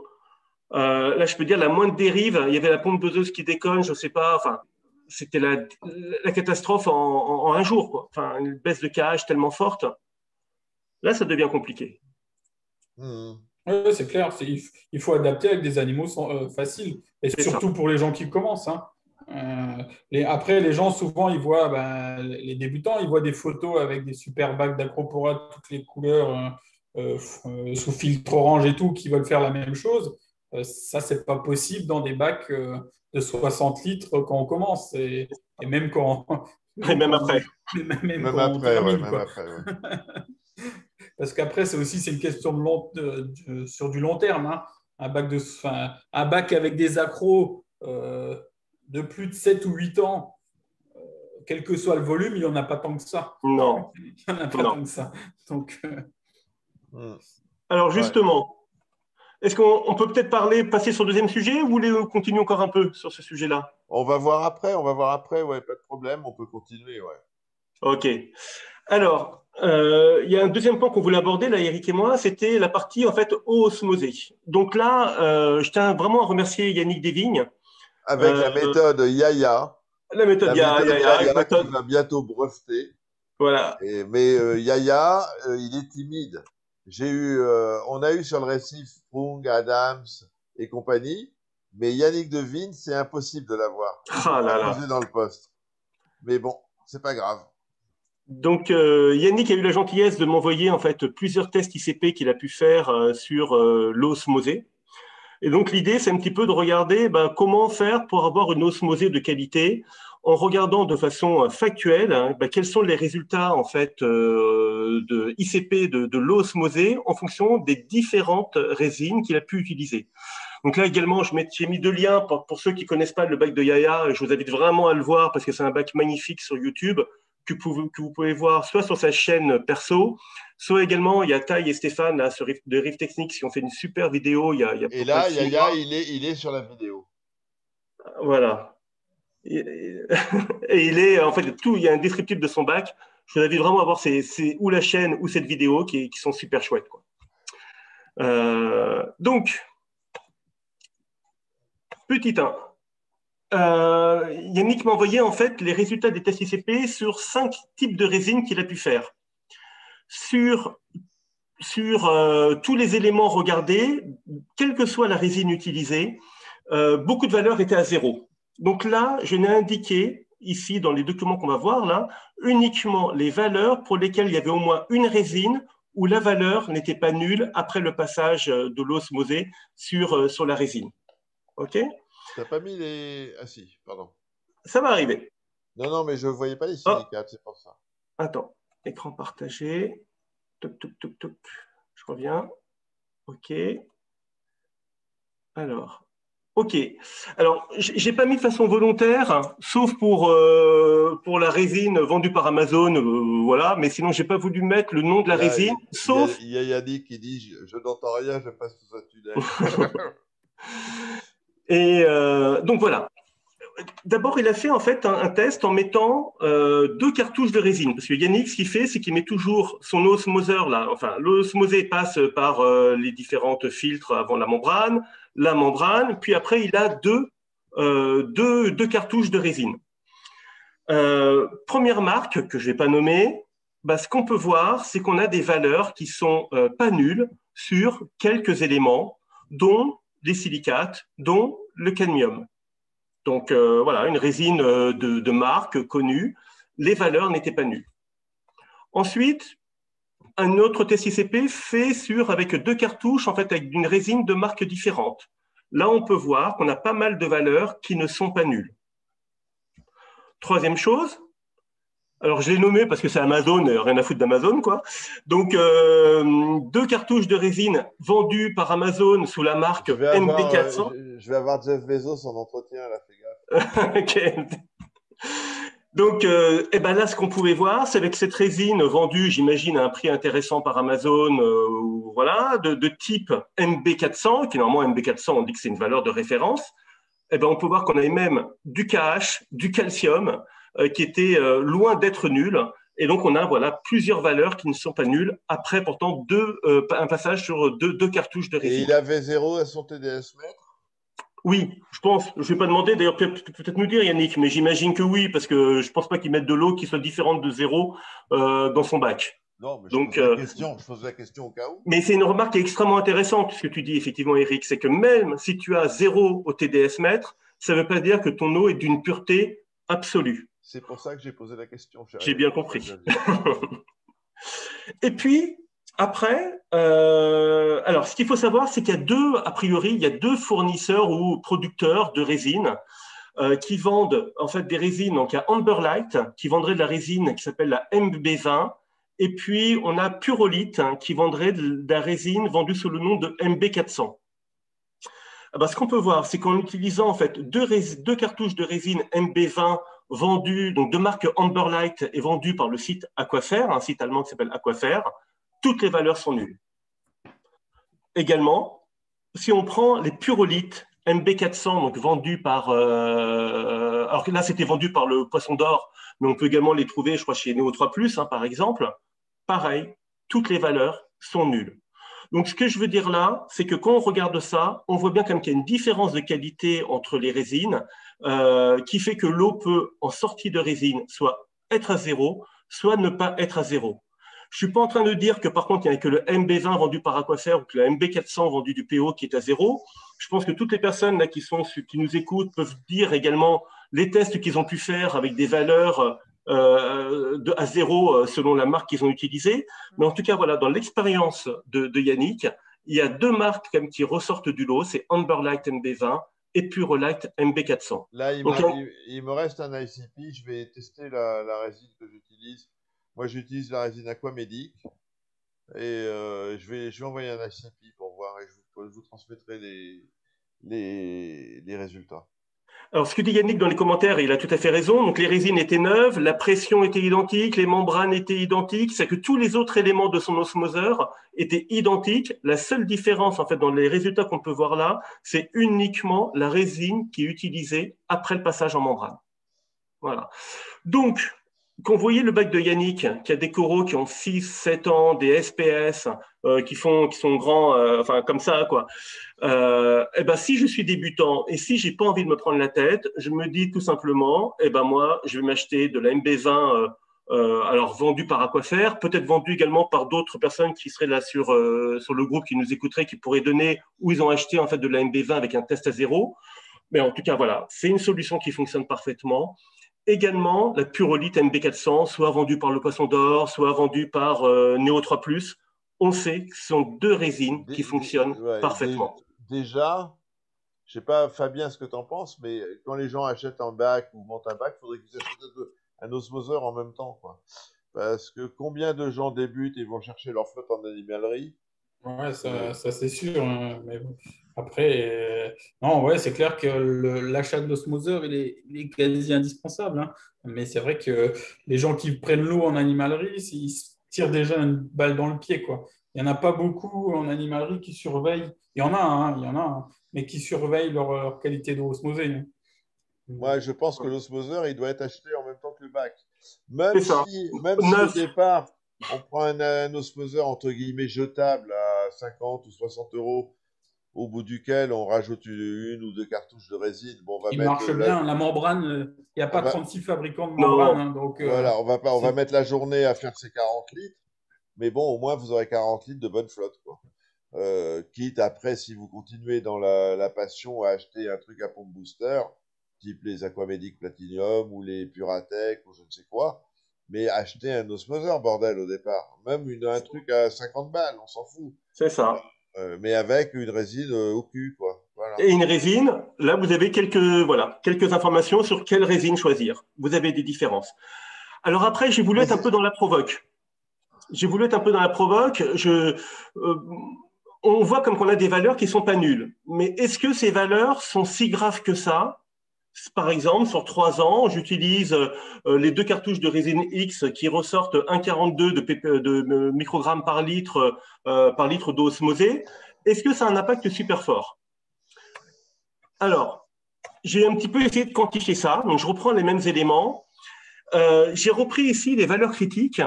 Là, je peux dire, la moindre dérive, il y avait la pompe doseuse qui déconne, je ne sais pas, enfin, c'était la catastrophe en un jour, quoi. Enfin, une baisse de KH tellement forte. Là, ça devient compliqué. Mmh. Oui, c'est clair. Il faut adapter avec des animaux faciles. Et C'est surtout ça. pour les gens qui commencent, hein. Après, les gens, souvent, ils voient, les débutants, ils voient des photos avec des super bacs d'acropora de toutes les couleurs, sous filtre orange et tout, qui veulent faire la même chose. Ça, c'est pas possible dans des bacs de 60 litres quand on commence. Et même quand, Et même même quand, après. même Même quand on après, ouais, termine, même quoi. après, ouais. Parce qu'après, c'est une question sur du long terme, hein. Un bac avec des accros de plus de 7 ou 8 ans, quel que soit le volume, il n'y en a pas tant que ça. Non, Il n'y en a pas non. tant que ça. Donc, Mmh. Alors, Ouais. justement, est-ce qu'on peut peut-être passer sur le deuxième sujet ou vous voulez continuer encore un peu sur ce sujet-là? On va voir après, ouais, pas de problème, on peut continuer, ouais. Ok. Alors, il y a un deuxième point qu'on voulait aborder, là, Eric et moi, c'était la partie, en fait, eau osmosée. Donc là, je tiens vraiment à remercier Yannick Desvignes. Avec Euh, la méthode Yaya, la méthode Yaya qui méthode, va bientôt breveter. voilà. Mais Yaya, il est timide. On a eu sur le récif Sprung, Adams et compagnie, mais Yannick Devine, c'est impossible de l'avoir. Il peut Ah pas là là. poser dans le poste. Mais bon, c'est pas grave. Donc, Yannick a eu la gentillesse de m'envoyer, en fait, plusieurs tests ICP qu'il a pu faire sur l'eau osmosée. Et donc, l'idée, c'est un petit peu de regarder comment faire pour avoir une osmosée de qualité en regardant de façon factuelle quels sont les résultats en fait de ICP de l'eau osmosée en fonction des différentes résines qu'il a pu utiliser. Donc là également, j'ai mis deux liens pour ceux qui ne connaissent pas le bac de Yaya. Je vous invite vraiment à le voir parce que c'est un bac magnifique sur YouTube que vous pouvez voir soit sur sa chaîne perso, soit également, il y a Taï et Stéphane là, de Rift Techniques qui ont fait une super vidéo il y a Et près de là, 6 mois. il est sur la vidéo. Voilà. Et il est, en fait, il y a un descriptif de son bac. Je vous invite vraiment à voir ou la chaîne ou cette vidéo qui sont super chouettes, quoi. Donc, petit 1. Yannick m'a envoyé en fait les résultats des tests ICP sur 5 types de résines qu'il a pu faire. Sur tous les éléments regardés, quelle que soit la résine utilisée, beaucoup de valeurs étaient à 0. Donc là, je n'ai indiqué ici dans les documents qu'on va voir là uniquement les valeurs pour lesquelles il y avait au moins une résine où la valeur n'était pas nulle après le passage de l'osmosée sur la résine. OK? T'as pas mis les... Ah si, pardon. Ça va arriver. Non, mais je ne voyais pas les Oh, silicates, c'est pour ça. attends, écran partagé. Toc, toc, toc, toc. Je reviens. OK. Alors, OK. Alors, j'ai pas mis de façon volontaire, sauf pour la résine vendue par Amazon, voilà. Mais sinon, j'ai pas voulu mettre le nom de la résine, sauf. Il y a Yannick qui dit je n'entends rien, je passe sous un tunnel. Et donc voilà. D'abord, il a fait en fait un test en mettant 2 cartouches de résine. Parce que Yannick, ce qu'il fait, c'est qu'il met toujours son osmoseur là. Enfin, l'osmosée passe par les différentes filtres avant la membrane, puis après, il a deux cartouches de résine. Première marque que je ne vais pas nommer, ce qu'on peut voir, c'est qu'on a des valeurs qui sont pas nulles sur quelques éléments. dont les silicates, dont le cadmium. Donc voilà, une résine de marque connue. Les valeurs n'étaient pas nulles. Ensuite, un autre test ICP fait avec 2 cartouches, en fait, avec une résine de marques différentes. Là, on peut voir qu'on a pas mal de valeurs qui ne sont pas nulles. Troisième chose, alors je l'ai nommé parce que c'est Amazon, rien à foutre d'Amazon, quoi. Donc, 2 cartouches de résine vendues par Amazon sous la marque MB400. Je vais avoir Jeff Bezos en entretien, là, fais gaffe. Ok. Donc, là, ce qu'on pouvait voir, c'est avec cette résine vendue, j'imagine, à un prix intéressant par Amazon, voilà, de type MB400, qui normalement, MB400, on dit que c'est une valeur de référence. On peut voir qu'on avait même du KH, du calcium, qui étaient loin d'être nuls. Et donc, on a voilà, plusieurs valeurs qui ne sont pas nulles, après pourtant un passage sur deux cartouches de résine. Et il avait 0 à son TDS mètre? Oui, je pense. Je ne vais pas demander, d'ailleurs, peut-être nous dire, Yannick, mais j'imagine que oui, parce que je ne pense pas qu'il mette de l'eau qui soit différente de 0 dans son bac. Non, mais donc, je pose la question au cas où. Mais c'est une remarque qui est extrêmement intéressante, ce que tu dis, effectivement, Eric, c'est que même si tu as 0 au TDS mètre, ça ne veut pas dire que ton eau est d'une pureté absolue. C'est pour ça que j'ai posé la question. J'ai bien compris. Et puis, après, alors, ce qu'il faut savoir, c'est qu'il y a deux fournisseurs ou producteurs de résine qui vendent en fait des résines. Donc, il y a Amberlight qui vendrait de la résine qui s'appelle la MB20. Et puis, on a Purolite qui vendrait de la résine vendue sous le nom de MB400. Ce qu'on peut voir, c'est qu'en utilisant en fait deux cartouches de résine MB20 vendues, donc de marque Amberlight et vendues par le site Aquafair, un site allemand qui s'appelle Aquafair, toutes les valeurs sont nulles. Également, si on prend les Purolite MB400, donc vendus par… alors que là, c'était vendu par le Poisson d'Or, mais on peut également les trouver, je crois, chez Neo 3+, par exemple. Pareil, toutes les valeurs sont nulles. Donc, ce que je veux dire là, c'est que quand on regarde ça, on voit bien comme qu'il y a une différence de qualité entre les résines qui fait que l'eau peut, en sortie de résine, soit être à 0, soit ne pas être à 0. Je ne suis pas en train de dire que, par contre, il n'y a que le MB20 vendu par Aquafair ou que le MB400 vendu du PO qui est à 0. Je pense que toutes les personnes là, qui nous écoutent peuvent dire également les tests qu'ils ont pu faire avec des valeurs à 0 selon la marque qu'ils ont utilisée. Mais en tout cas, voilà, dans l'expérience de Yannick, il y a 2 marques quand même qui ressortent du lot, c'est Amberlight MB20 et Purolite MB400. Là, il me reste un ICP, je vais tester la résine que j'utilise. Moi, j'utilise la résine Aquamedic et je vais envoyer un ICP pour voir et je vous transmettrai les résultats. Alors, ce que dit Yannick dans les commentaires, il a tout à fait raison. Donc, les résines étaient neuves, la pression était identique, les membranes étaient identiques. C'est que tous les autres éléments de son osmoseur étaient identiques. La seule différence, en fait, dans les résultats qu'on peut voir là, c'est uniquement la résine qui est utilisée après le passage en membrane. Voilà. Donc, quand vous voyez le bac de Yannick, qui a des coraux qui ont 6, 7 ans, des SPS, qui sont grands, enfin comme ça, quoi. Si je suis débutant et si j'ai pas envie de me prendre la tête, je me dis tout simplement, moi, je vais m'acheter de la MB20, alors vendue par Aquafair, peut-être vendue également par d'autres personnes qui seraient là sur le groupe qui nous écouteraient, qui pourraient donner où ils ont acheté en fait de la MB20 avec un test à 0. Mais en tout cas, voilà, c'est une solution qui fonctionne parfaitement. Également, la Purolite MB400, soit vendue par le Poisson d'Or, soit vendue par Neo 3+. On sait que ce sont 2 résines qui fonctionnent parfaitement. Déjà, je ne sais pas, Fabien, ce que tu en penses, mais quand les gens achètent un bac ou montent un bac, il faudrait qu'ils achètent un osmoseur en même temps, quoi. Parce que combien de gens débutent et vont chercher leur flotte en animalerie? Ouais, ça c'est sûr. Hein. Mais bon, après, non, ouais, c'est clair que l'achat de l'osmoseur, il est quasi indispensable. Hein. Mais c'est vrai que les gens qui prennent l'eau en animalerie, ils se tirent déjà une balle dans le pied, quoi. Il n'y en a pas beaucoup en animalerie qui surveillent. Il y en a, hein, mais qui surveillent leur qualité d'eau osmosée. Hein. Moi, je pense que l'osmoseur, il doit être acheté en même temps que le bac. C'est ça. Même si au départ, on prend un osmoseur entre guillemets jetable à 50 ou 60 euros, au bout duquel on rajoute une ou 2 cartouches de résine. Bon, il marche bien. La membrane, il n'y a pas 36 fabricants de membrane. Hein, donc, voilà, on va mettre la journée à faire ces 40 litres. Mais bon, au moins, vous aurez 40 litres de bonne flotte, quoi. quitte après, si vous continuez dans la passion, à acheter un truc à pompe booster, type les Aquamedic Platinum ou les Puratech ou je ne sais quoi, mais acheter un osmoseur, bordel, au départ. Même un truc à 50 balles, on s'en fout. C'est ça. Mais avec une résine au cul, quoi. Voilà. Et une résine, là, vous avez quelques informations sur quelle résine choisir. Vous avez des différences. Alors après, j'ai voulu être un peu dans la provoque. On voit comme qu'on a des valeurs qui sont pas nulles. Mais est-ce que ces valeurs sont si graves que ça? Par exemple, sur 3 ans, j'utilise les 2 cartouches de résine X qui ressortent 1,42 de microgrammes par litre d'eau osmosée. Est-ce que ça a un impact super fort? Alors, j'ai un petit peu essayé de quantifier ça. Donc, je reprends les mêmes éléments. J'ai repris ici les valeurs critiques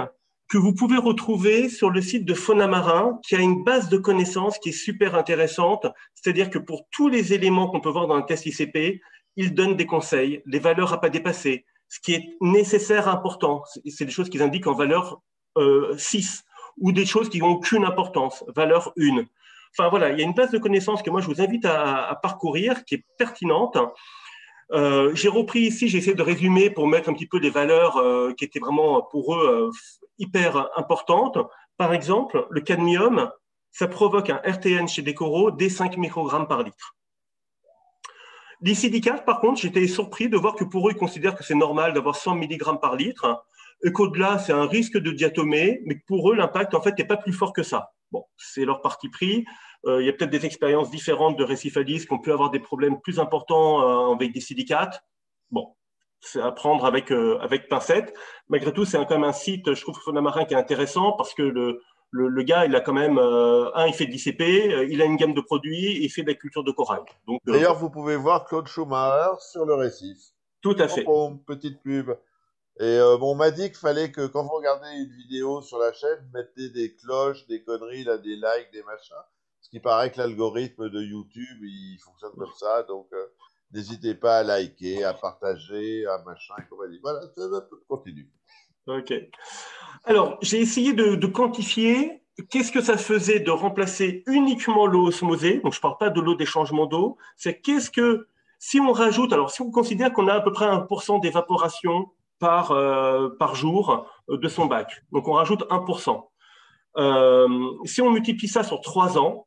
que vous pouvez retrouver sur le site de Fauna Marin, qui a une base de connaissances qui est super intéressante. C'est-à-dire que pour tous les éléments qu'on peut voir dans un test ICP, il donne des conseils, les valeurs à pas dépasser, ce qui est nécessaire, important. C'est des choses qu'ils indiquent en valeur 6 ou des choses qui n'ont aucune importance, valeur 1. Enfin voilà, il y a une base de connaissances que moi je vous invite à parcourir, qui est pertinente. J'ai repris ici, j'ai essayé de résumer pour mettre un petit peu les valeurs qui étaient vraiment pour eux hyper importantes. Par exemple, le cadmium, ça provoque un RTN chez des coraux dès 5 microgrammes par litre. Les silicates, par contre, j'étais surpris de voir que pour eux, ils considèrent que c'est normal d'avoir 100 mg par litre et qu'au-delà, c'est un risque de diatomée, mais que pour eux, l'impact, en fait, n'est pas plus fort que ça. Bon, c'est leur parti pris. Il y a peut-être des expériences différentes de récifalistes qui ont pu avoir des problèmes plus importants avec des silicates. Bon, c'est à prendre avec pincette. Malgré tout, c'est quand même un site, je trouve, Fauna Marin qui est intéressant parce que le gars, il a quand même, il fait de l'ICP, il a une gamme de produits, il fait de la culture de corail. D'ailleurs, vous pouvez voir Claude Schumacher sur le récif. Tout à fait. Petite pub. Et on m'a dit qu'il fallait que quand vous regardez une vidéo sur la chaîne, mettez des cloches, des conneries, là, des likes, des machins. Parce qu'il paraît que l'algorithme de YouTube, il fonctionne comme ça. Donc, n'hésitez pas à liker, à partager, à machin et compagnie. Voilà, ça continue. OK. Alors, j'ai essayé de quantifier qu'est-ce que ça faisait de remplacer uniquement l'eau osmosée. Donc, je ne parle pas de l'eau des changements d'eau. C'est qu'est-ce que, si on rajoute, alors si on considère qu'on a à peu près 1% d'évaporation par jour de son bac, donc on rajoute 1%. Si on multiplie ça sur 3 ans,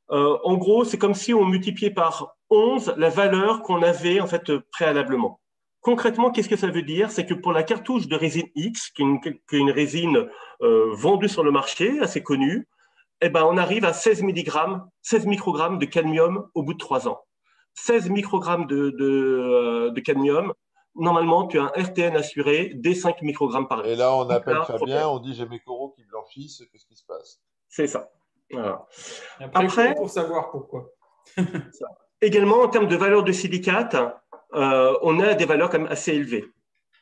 en gros, c'est comme si on multipliait par 11 la valeur qu'on avait en fait préalablement. Concrètement, qu'est-ce que ça veut dire? C'est que pour la cartouche de résine X, qui est une résine vendue sur le marché, assez connue, eh ben, on arrive à 16 microgrammes de cadmium au bout de 3 ans. 16 microgrammes de cadmium, normalement, tu as un RTN assuré dès 5 microgrammes par litre. Et là, on appelle Fabien, on dit j'ai mes coraux qui blanchissent, qu'est-ce qui se passe? C'est ça. Voilà. Après, pour savoir pourquoi. Également, en termes de valeur de silicate, on a des valeurs quand même assez élevées.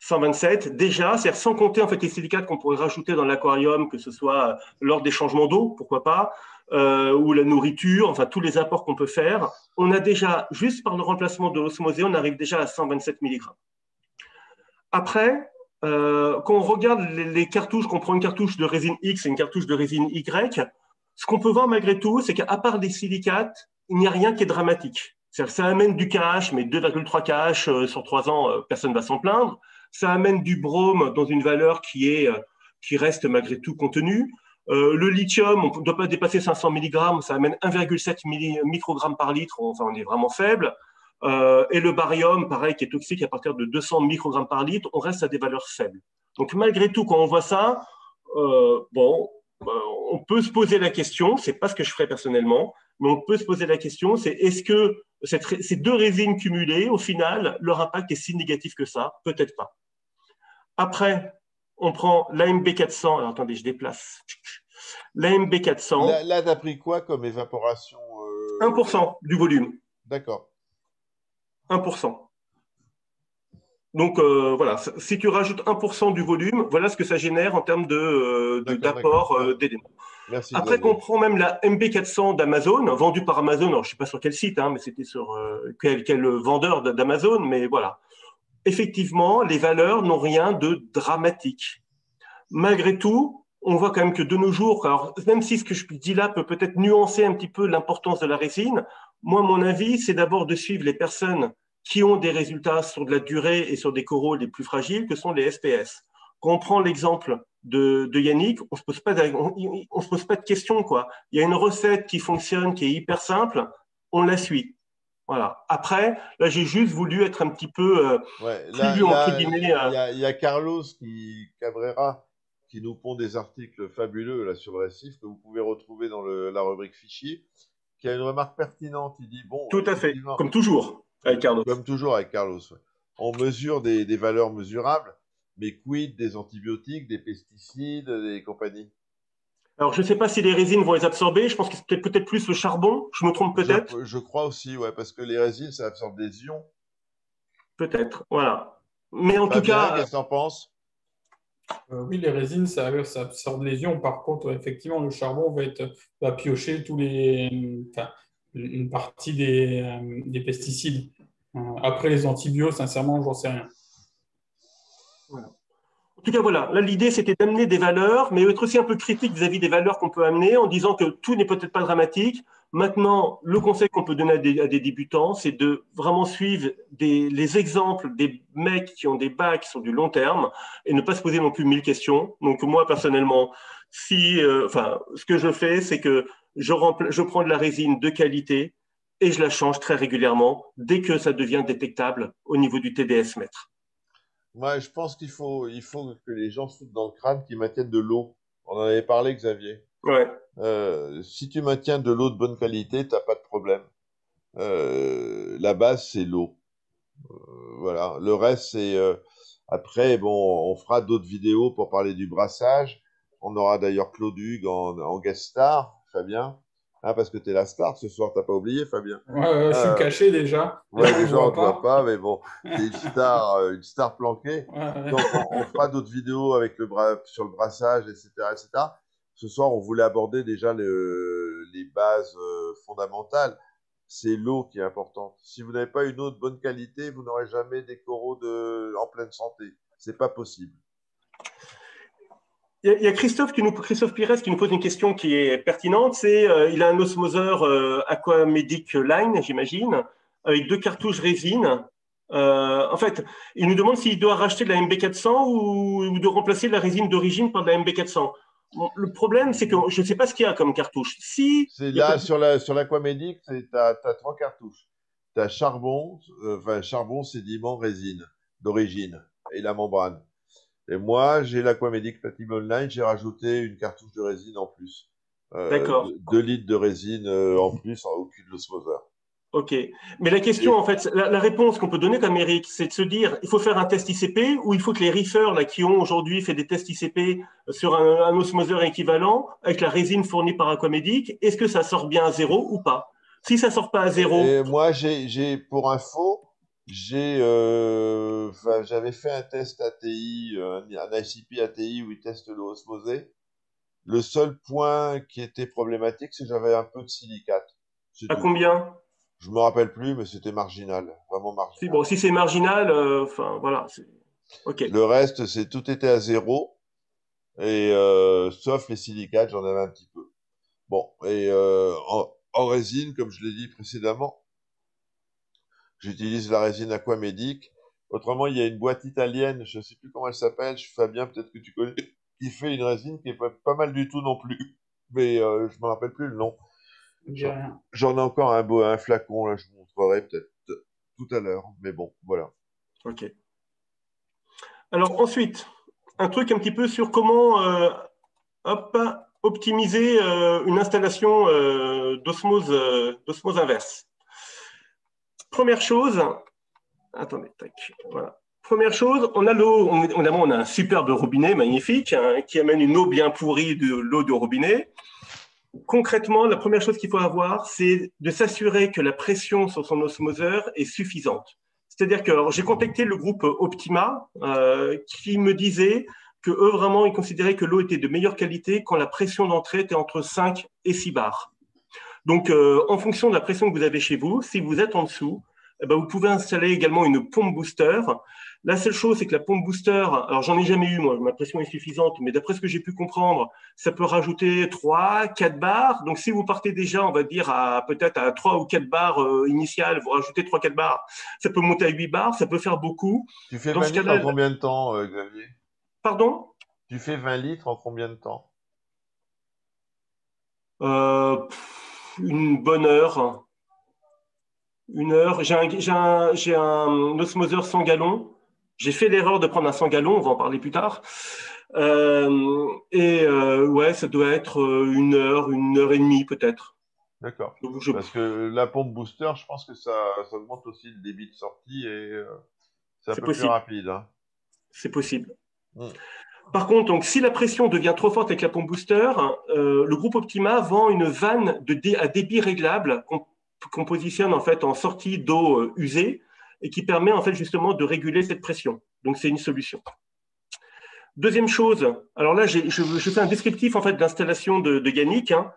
127, déjà, c'est-à-dire sans compter en fait les silicates qu'on pourrait rajouter dans l'aquarium, que ce soit lors des changements d'eau, pourquoi pas, ou la nourriture, enfin tous les apports qu'on peut faire. On a déjà, juste par le remplacement de l'osmosée, on arrive déjà à 127 mg. Après, quand on regarde les cartouches, qu'on prend une cartouche de résine X et une cartouche de résine Y, ce qu'on peut voir malgré tout, c'est qu'à part des silicates, il n'y a rien qui est dramatique. Ça amène du KH, mais 2,3 KH sur 3 ans, personne ne va s'en plaindre. Ça amène du brome dans une valeur qui reste malgré tout contenue. Le lithium, on ne doit pas dépasser 500 mg, ça amène 1,7 microgrammes par litre, enfin on est vraiment faible. Et le barium, pareil, qui est toxique à partir de 200 microgrammes par litre, on reste à des valeurs faibles. Donc malgré tout, quand on voit ça, on peut se poser la question, c'est pas ce que je ferais personnellement, mais on peut se poser la question, c'est est-ce que ces deux résines cumulées, au final, leur impact est si négatif que ça? Peut-être pas. Après, on prend l'AMB 400. Alors attendez, je déplace. L'AMB 400. Là, t'as pris quoi comme évaporation 1% du volume. D'accord. 1%. Donc voilà, si tu rajoutes 1% du volume, voilà ce que ça génère en termes d'apport d'éléments. Merci. Après qu'on prend même la MB400 d'Amazon, vendue par Amazon, alors je ne sais pas sur quel site, mais c'était sur quel vendeur d'Amazon, mais voilà. Effectivement, les valeurs n'ont rien de dramatique. Malgré tout, on voit quand même que de nos jours, alors même si ce que je dis là peut peut-être nuancer un petit peu l'importance de la résine, moi, mon avis, c'est d'abord de suivre les personnes qui ont des résultats sur de la durée et sur des coraux les plus fragiles, que sont les SPS. Quand on prend l'exemple de Yannick, on se pose pas de questions, quoi. Il y a une recette qui fonctionne, qui est hyper simple, on la suit. Voilà. Après, là, j'ai juste voulu être un petit peu Ouais, plus, entre guillemets, il y a Carlos Cabrera qui nous pond des articles fabuleux là, sur le récif que vous pouvez retrouver dans la rubrique fichier, qui a une remarque pertinente. Il dit, bon, tout à fait, effectivement, comme toujours, avec Carlos. comme toujours avec Carlos, ouais. On mesure des valeurs mesurables, mais quid des antibiotiques, des pesticides, des compagnies? Alors, je ne sais pas si les résines vont les absorber. Je pense que c'est peut-être plus le charbon. Je me trompe peut-être. Je crois aussi, ouais, parce que les résines, ça absorbe des ions. Peut-être, voilà. Mais en tout Fabien, cas, qu'est-ce que t'en penses? Oui, les résines, ça absorbe les ions. Par contre, effectivement, le charbon va piocher enfin, une partie des pesticides. Après, les antibiotiques, sincèrement, j'en sais rien. voilà. En tout cas, voilà. Là, l'idée, c'était d'amener des valeurs, mais être aussi un peu critique vis-à-vis des valeurs qu'on peut amener en disant que tout n'est peut-être pas dramatique. Maintenant, le conseil qu'on peut donner à des débutants, c'est de vraiment suivre les exemples des mecs qui ont des bacs sur du long terme et ne pas se poser non plus 1000 questions. Donc, moi, personnellement, ce que je fais, c'est que je prends de la résine de qualité et je la change très régulièrement dès que ça devient détectable au niveau du TDS mètre. Moi, je pense il faut que les gens se foutent dans le crâne qu'ils maintiennent de l'eau. On en avait parlé, Xavier. Ouais. Si tu maintiens de l'eau de bonne qualité, t'as pas de problème. La base, c'est l'eau. Voilà. Le reste, c'est après, bon, on fera d'autres vidéos pour parler du brassage. On aura d'ailleurs Claude Hugues en guest star, Fabien. Hein, parce que tu es la star ce soir, t'as pas oublié, Fabien. Je suis caché déjà. Les Ouais, gens ne déjà, on voient te voit pas. pas, mais bon, t'es une star planquée. Ouais. Donc, on fera d'autres vidéos avec sur le brassage, etc., etc. Ce soir, on voulait aborder déjà les bases fondamentales. C'est l'eau qui est importante. Si vous n'avez pas une eau de bonne qualité, vous n'aurez jamais des coraux en pleine santé. C'est pas possible. Il y a Christophe Pires qui nous pose une question qui est pertinente. Il a un osmoseur Aquamedic Line, j'imagine, avec 2 cartouches résine. En fait, il nous demande s'il doit racheter de la MB400 ou de remplacer la résine d'origine par de la MB400. Bon, le problème, c'est que je ne sais pas ce qu'il y a comme cartouche. C'est là, sur l'Aquamedic, t'as 3 cartouches. T'as charbon, charbon, sédiment, résine, d'origine, et la membrane. Et moi, j'ai l'Aquamedic Platinum Online, j'ai rajouté une cartouche de résine en plus. D'accord. 2 litres de résine en plus au cul de l'osmoseur. Ok. Mais la question, en fait, la réponse qu'on peut donner comme Eric, c'est de se dire, il faut faire un test ICP ou il faut que les reefers là, qui ont aujourd'hui fait des tests ICP sur un osmoseur équivalent avec la résine fournie par Aquamedic, est-ce que ça sort bien à 0 ou pas? Si ça sort pas à 0, Et moi, pour info, j'avais fait un test ATI, un ICP ATI où ils testent l'eau osmosée. Le seul point qui était problématique, c'est que j'avais un peu de silicate. C'est à tout. combien? Je me rappelle plus, mais c'était marginal, vraiment marginal. Si c'est marginal, voilà. Ok. Le reste, tout était à 0, et sauf les silicates, j'en avais un petit peu. Bon, et en résine, comme je l'ai dit précédemment, j'utilise la résine Aquamedic. Autrement, il y a une boîte italienne, je ne sais plus comment elle s'appelle, Fabien, peut-être que tu connais, qui fait une résine qui est pas mal du tout non plus, mais je me rappelle plus le nom. J'en ai encore un flacon, là, je vous montrerai peut-être tout à l'heure, mais bon, voilà. Ok. Alors ensuite, un truc un petit peu sur comment optimiser une installation d'osmose inverse. Première chose, attendez, tac, voilà. Première chose, on a l'eau, on a un superbe robinet magnifique hein, qui amène une eau bien pourrie de l'eau de robinet. Concrètement, la première chose qu'il faut avoir, c'est de s'assurer que la pression sur son osmoseur est suffisante. C'est-à-dire que j'ai contacté le groupe Optima qui me disait que eux vraiment ils considéraient que l'eau était de meilleure qualité quand la pression d'entrée était entre 5 et 6 bars. Donc en fonction de la pression que vous avez chez vous, si vous êtes en dessous, eh ben, vous pouvez installer également une pompe booster. La seule chose, c'est que la pompe booster, alors j'en ai jamais eu, moi, ma pression est suffisante, mais d'après ce que j'ai pu comprendre, ça peut rajouter 3, 4 bars. Donc, si vous partez déjà, on va dire, peut-être à 3 ou 4 bars initiales, vous rajoutez 3, 4 bars, ça peut monter à 8 bars, ça peut faire beaucoup. Tu fais Dans 20 ce litres en cas-là, combien de temps, Xavier? pardon? Tu fais 20 litres en combien de temps? Une bonne heure. Une heure. J'ai un osmoseur 100 gallons. J'ai fait l'erreur de prendre un 100 gallons, on va en parler plus tard. Ouais, ça doit être une heure et demie peut-être. D'accord. Je- Parce que la pompe booster, je pense que ça augmente aussi le débit de sortie et c'est un C'est peu plus possible, rapide, hein. c'est possible. Mm. Par contre, donc, si la pression devient trop forte avec la pompe booster, le groupe Optima vend une vanne à débit réglable qu'on positionne en fait en sortie d'eau usée et qui permet en fait justement de réguler cette pression. Donc c'est une solution. Deuxième chose, alors là je fais un descriptif en fait d'installation de Yannick. Hein.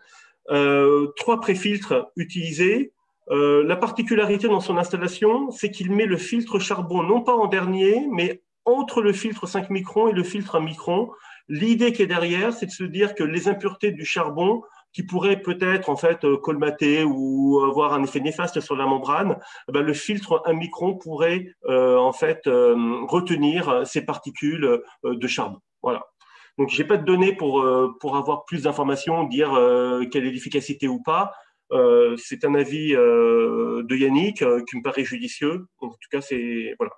3 préfiltres utilisés. La particularité dans son installation, c'est qu'il met le filtre charbon non pas en dernier, mais entre le filtre 5 microns et le filtre 1 micron. L'idée qui est derrière, c'est de se dire que les impuretés du charbon qui pourraient peut-être en fait colmater ou avoir un effet néfaste sur la membrane, ben, le filtre 1 micron pourrait en fait retenir ces particules de charbon. Voilà. Donc, je n'ai pas de données pour avoir plus d'informations, dire quelle est l'efficacité ou pas. C'est un avis de Yannick qui me paraît judicieux. En tout cas, voilà,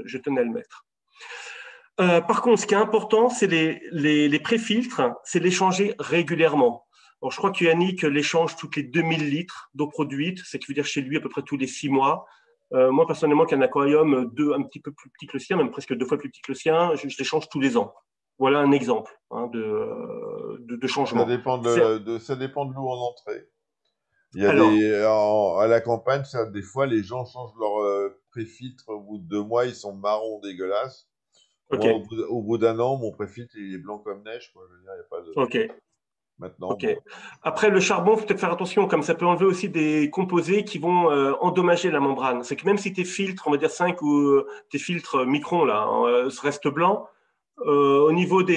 je tenais à le mettre. Par contre, ce qui est important, c'est les préfiltres, c'est les changer régulièrement. Alors, je crois que Yannick les change toutes les 2000 litres d'eau produite, ce qui veut dire chez lui à peu près tous les 6 mois. Moi, personnellement, qui ai un aquarium un petit peu plus petit que le sien, même presque 2 fois plus petit que le sien, je les change tous les ans. Voilà un exemple hein, de changement. Ça dépend de l'eau en entrée. Il y a Alors, à la campagne, des fois, les gens changent leur préfiltre au bout de 2 mois, ils sont marrons dégueulasses. ok, Moi, au bout d'un an, mon préfiltre, il est blanc comme neige, quoi. Je veux dire, il n'y a pas de... ok, Maintenant, ok. bon. Après, le charbon, il faut peut-être faire attention, comme ça peut enlever aussi des composés qui vont endommager la membrane. C'est que même si tes filtres, on va dire 5 ou tes filtres microns, là, restent blancs, au niveau de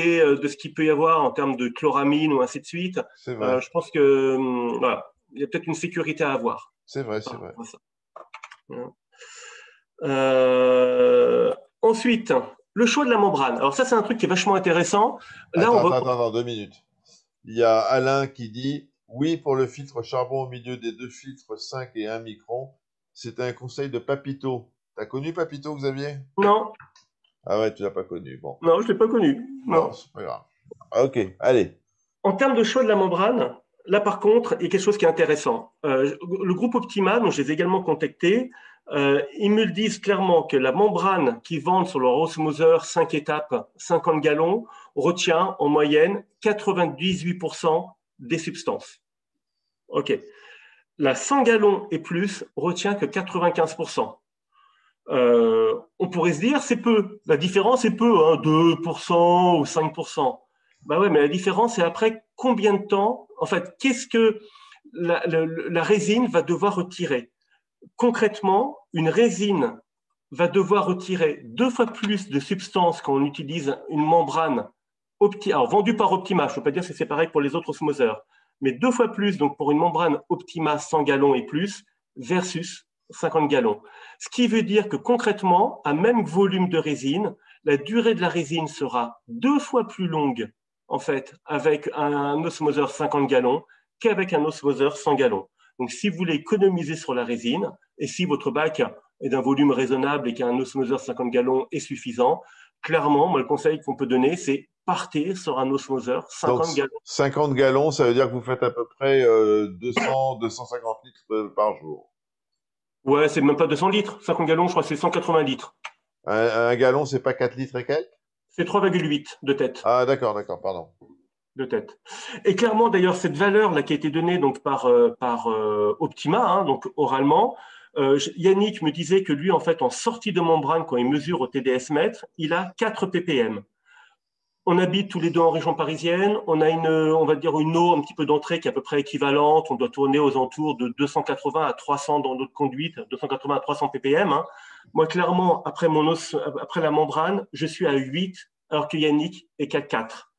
ce qu'il peut y avoir en termes de chloramine ou ainsi de suite, C'est vrai. je pense que voilà, il y a peut-être une sécurité à avoir. C'est vrai, c'est Voilà, vrai. ça. Ensuite, le choix de la membrane. Alors ça, c'est un truc qui est vachement intéressant. Là, Attends, 2 minutes. Il y a Alain qui dit « Oui, pour le filtre charbon au milieu des 2 filtres 5 et 1 micron, c'est un conseil de Papito. » T'as connu Papito, Xavier? non, Ah ouais, tu l'as pas connu. Bon, non, je l'ai pas connu. bon, Non. c'est pas grave. Ok, allez. En termes de choix de la membrane, là par contre, il y a quelque chose qui est intéressant. Le groupe Optima, dont je les ai également contactés, ils me le disent clairement que la membrane qu'ils vendent sur leur osmoseur 5 étapes, 50 gallons, retient en moyenne 98% des substances. OK. La 100 gallons et plus retient que 95%. On pourrait se dire c'est peu. La différence est peu, hein, 2% ou 5%. Bah ouais, mais la différence, c'est après combien de temps, en fait, qu'est-ce que la résine va devoir retirer. Concrètement, une résine va devoir retirer 2 fois plus de substances quand on utilise une membrane alors vendue par Optima. Je ne peux pas dire que c'est pareil pour les autres osmoseurs, mais 2 fois plus donc pour une membrane Optima 100 gallons et plus versus 50 gallons. Ce qui veut dire que concrètement, à même volume de résine, la durée de la résine sera 2 fois plus longue en fait avec un osmoseur 50 gallons qu'avec un osmoseur 100 gallons. Donc, si vous voulez économiser sur la résine, et si votre bac est d'un volume raisonnable et qu'un osmoseur 50 gallons est suffisant, clairement, moi, le conseil qu'on peut donner, c'est partez sur un osmoseur 50 gallons. 50 gallons, ça veut dire que vous faites à peu près 200-250 litres par jour. Ouais, c'est même pas 200 litres. 50 gallons, je crois que c'est 180 litres. Un gallon, c'est pas 4 litres et quelques? C'est 3,8 de tête. Ah, d'accord, pardon. De tête. Et clairement, d'ailleurs, cette valeur-là qui a été donnée donc, par Optima, hein, donc oralement, Yannick me disait que lui, en fait, en sortie de membrane, quand il mesure au TDS mètre, il a 4 ppm. On habite tous les deux en région parisienne. On a on va dire une eau un petit peu d'entrée qui est à peu près équivalente. On doit tourner aux alentours de 280 à 300 dans notre conduite, 280 à 300 ppm. Hein. Moi, clairement, après la membrane, je suis à 8, alors que Yannick est qu'à 4.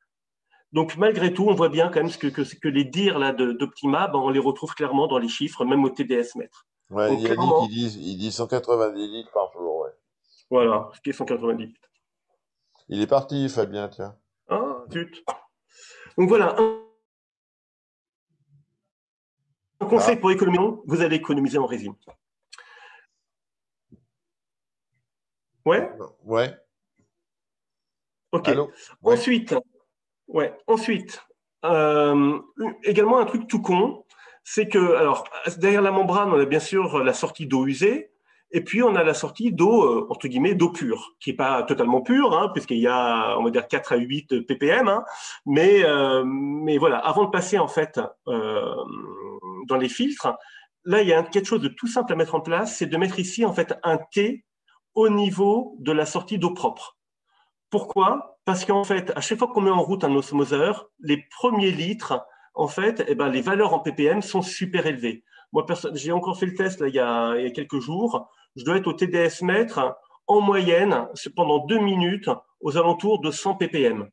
Donc, malgré tout, on voit bien quand même que les dires là d'Optima, ben, on les retrouve clairement dans les chiffres, même au TDS mètre. Ouais, Donc, Yannick, clairement, il dit 190 litres par jour, ouais. voilà, ce qui est 190. Il est parti, Fabien, tiens. Ah, zut. Donc, voilà, un conseil Ah, pour économiser, vous allez économiser en résine. Ouais, ouais. ok. Allô? Ouais. Ensuite, ouais, ensuite, également un truc tout con, c'est que, alors, derrière la membrane, on a bien sûr la sortie d'eau usée, et puis on a la sortie d'eau, entre guillemets, d'eau pure, qui n'est pas totalement pure, hein, puisqu'il y a, on va dire, 4 à 8 ppm, hein, mais voilà, avant de passer, en fait, dans les filtres, là, il y a quelque chose de tout simple à mettre en place, c'est de mettre ici, en fait, un T au niveau de la sortie d'eau propre. Pourquoi? Parce qu'en fait, à chaque fois qu'on met en route un osmoseur, les premiers litres, en fait, eh ben, les valeurs en ppm sont super élevées. Moi, j'ai encore fait le test là, il y a quelques jours. Je dois être au TDS mètre en moyenne pendant 2 minutes aux alentours de 100 ppm.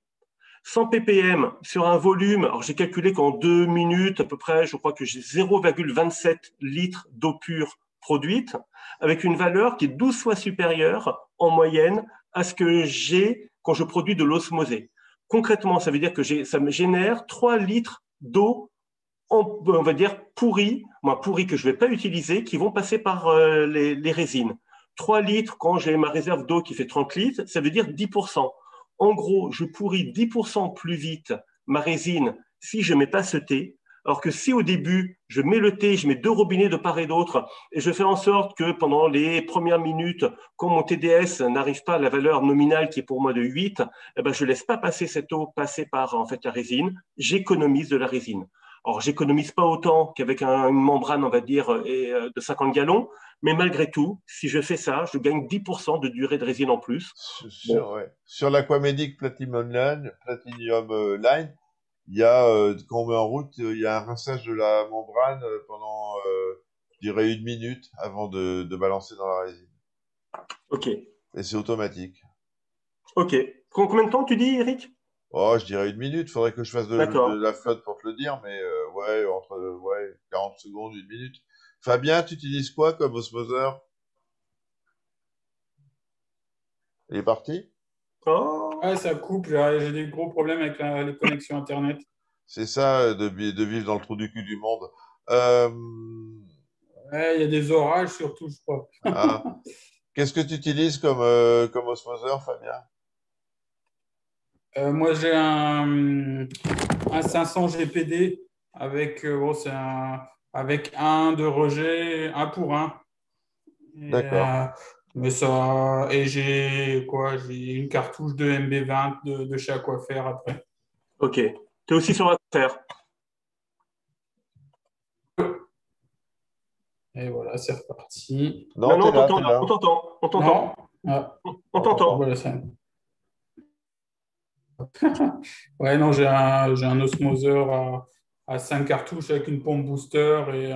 100 ppm sur un volume, alors j'ai calculé qu'en 2 minutes à peu près, je crois que j'ai 0,27 litres d'eau pure produite, avec une valeur qui est 12 fois supérieure en moyenne à ce que j'ai quand je produis de l'osmosée. Concrètement, ça veut dire que ça me génère 3 litres d'eau, on va dire pourrie, que je ne vais pas utiliser, qui vont passer par les résines. 3 litres quand j'ai ma réserve d'eau qui fait 30 litres, ça veut dire 10%. En gros, je pourris 10% plus vite ma résine si je ne mets pas ce thé. Alors que si au début, je mets le thé, je mets 2 robinets de part et d'autre, et je fais en sorte que pendant les premières minutes, quand mon TDS n'arrive pas à la valeur nominale qui est pour moi de 8, eh ben, je ne laisse pas passer cette eau passer par en fait, la résine, j'économise de la résine. Alors, j'économise pas autant qu'avec une membrane, on va dire, de 50 gallons, mais malgré tout, si je fais ça, je gagne 10% de durée de résine en plus. Bon, Ouais. Sur l'Aquamedic Platinum Line, il y a, quand on met en route, il y a un rinçage de la membrane pendant, je dirais, 1 minute avant de balancer dans la résine. ok, Et c'est automatique. ok. Combien de temps tu dis, Eric? Oh, je dirais 1 minute. Faudrait que je fasse de D'accord. la flotte pour te le dire, mais ouais, entre ouais, 40 secondes, 1 minute. Fabien, tu utilises quoi comme osmoseur? Il est parti? Oh, Ouais, ça coupe, j'ai des gros problèmes avec les connexions Internet. C'est ça, de vivre dans le trou du cul du monde. Euh, Ouais, il y a des orages surtout, je crois. ah. Qu'est-ce que tu utilises comme osmoseur, Fabien? Moi, j'ai un 500 GPD avec, avec un de rejet, un pour un. Et, D'accord. mais ça, et j'ai quoi? J'ai une cartouche de MB20 de chez Aquafer après. ok. Tu es aussi sur la terre. Et voilà, c'est reparti. Non, Non, non, t'es on là, t'entend t'es là, là. on t'entend, on t'entend, Non? Ah, on On t'entend. t'entend. voilà, ça. Ouais, non, j'ai un osmoseur à 5 cartouches avec une pompe booster et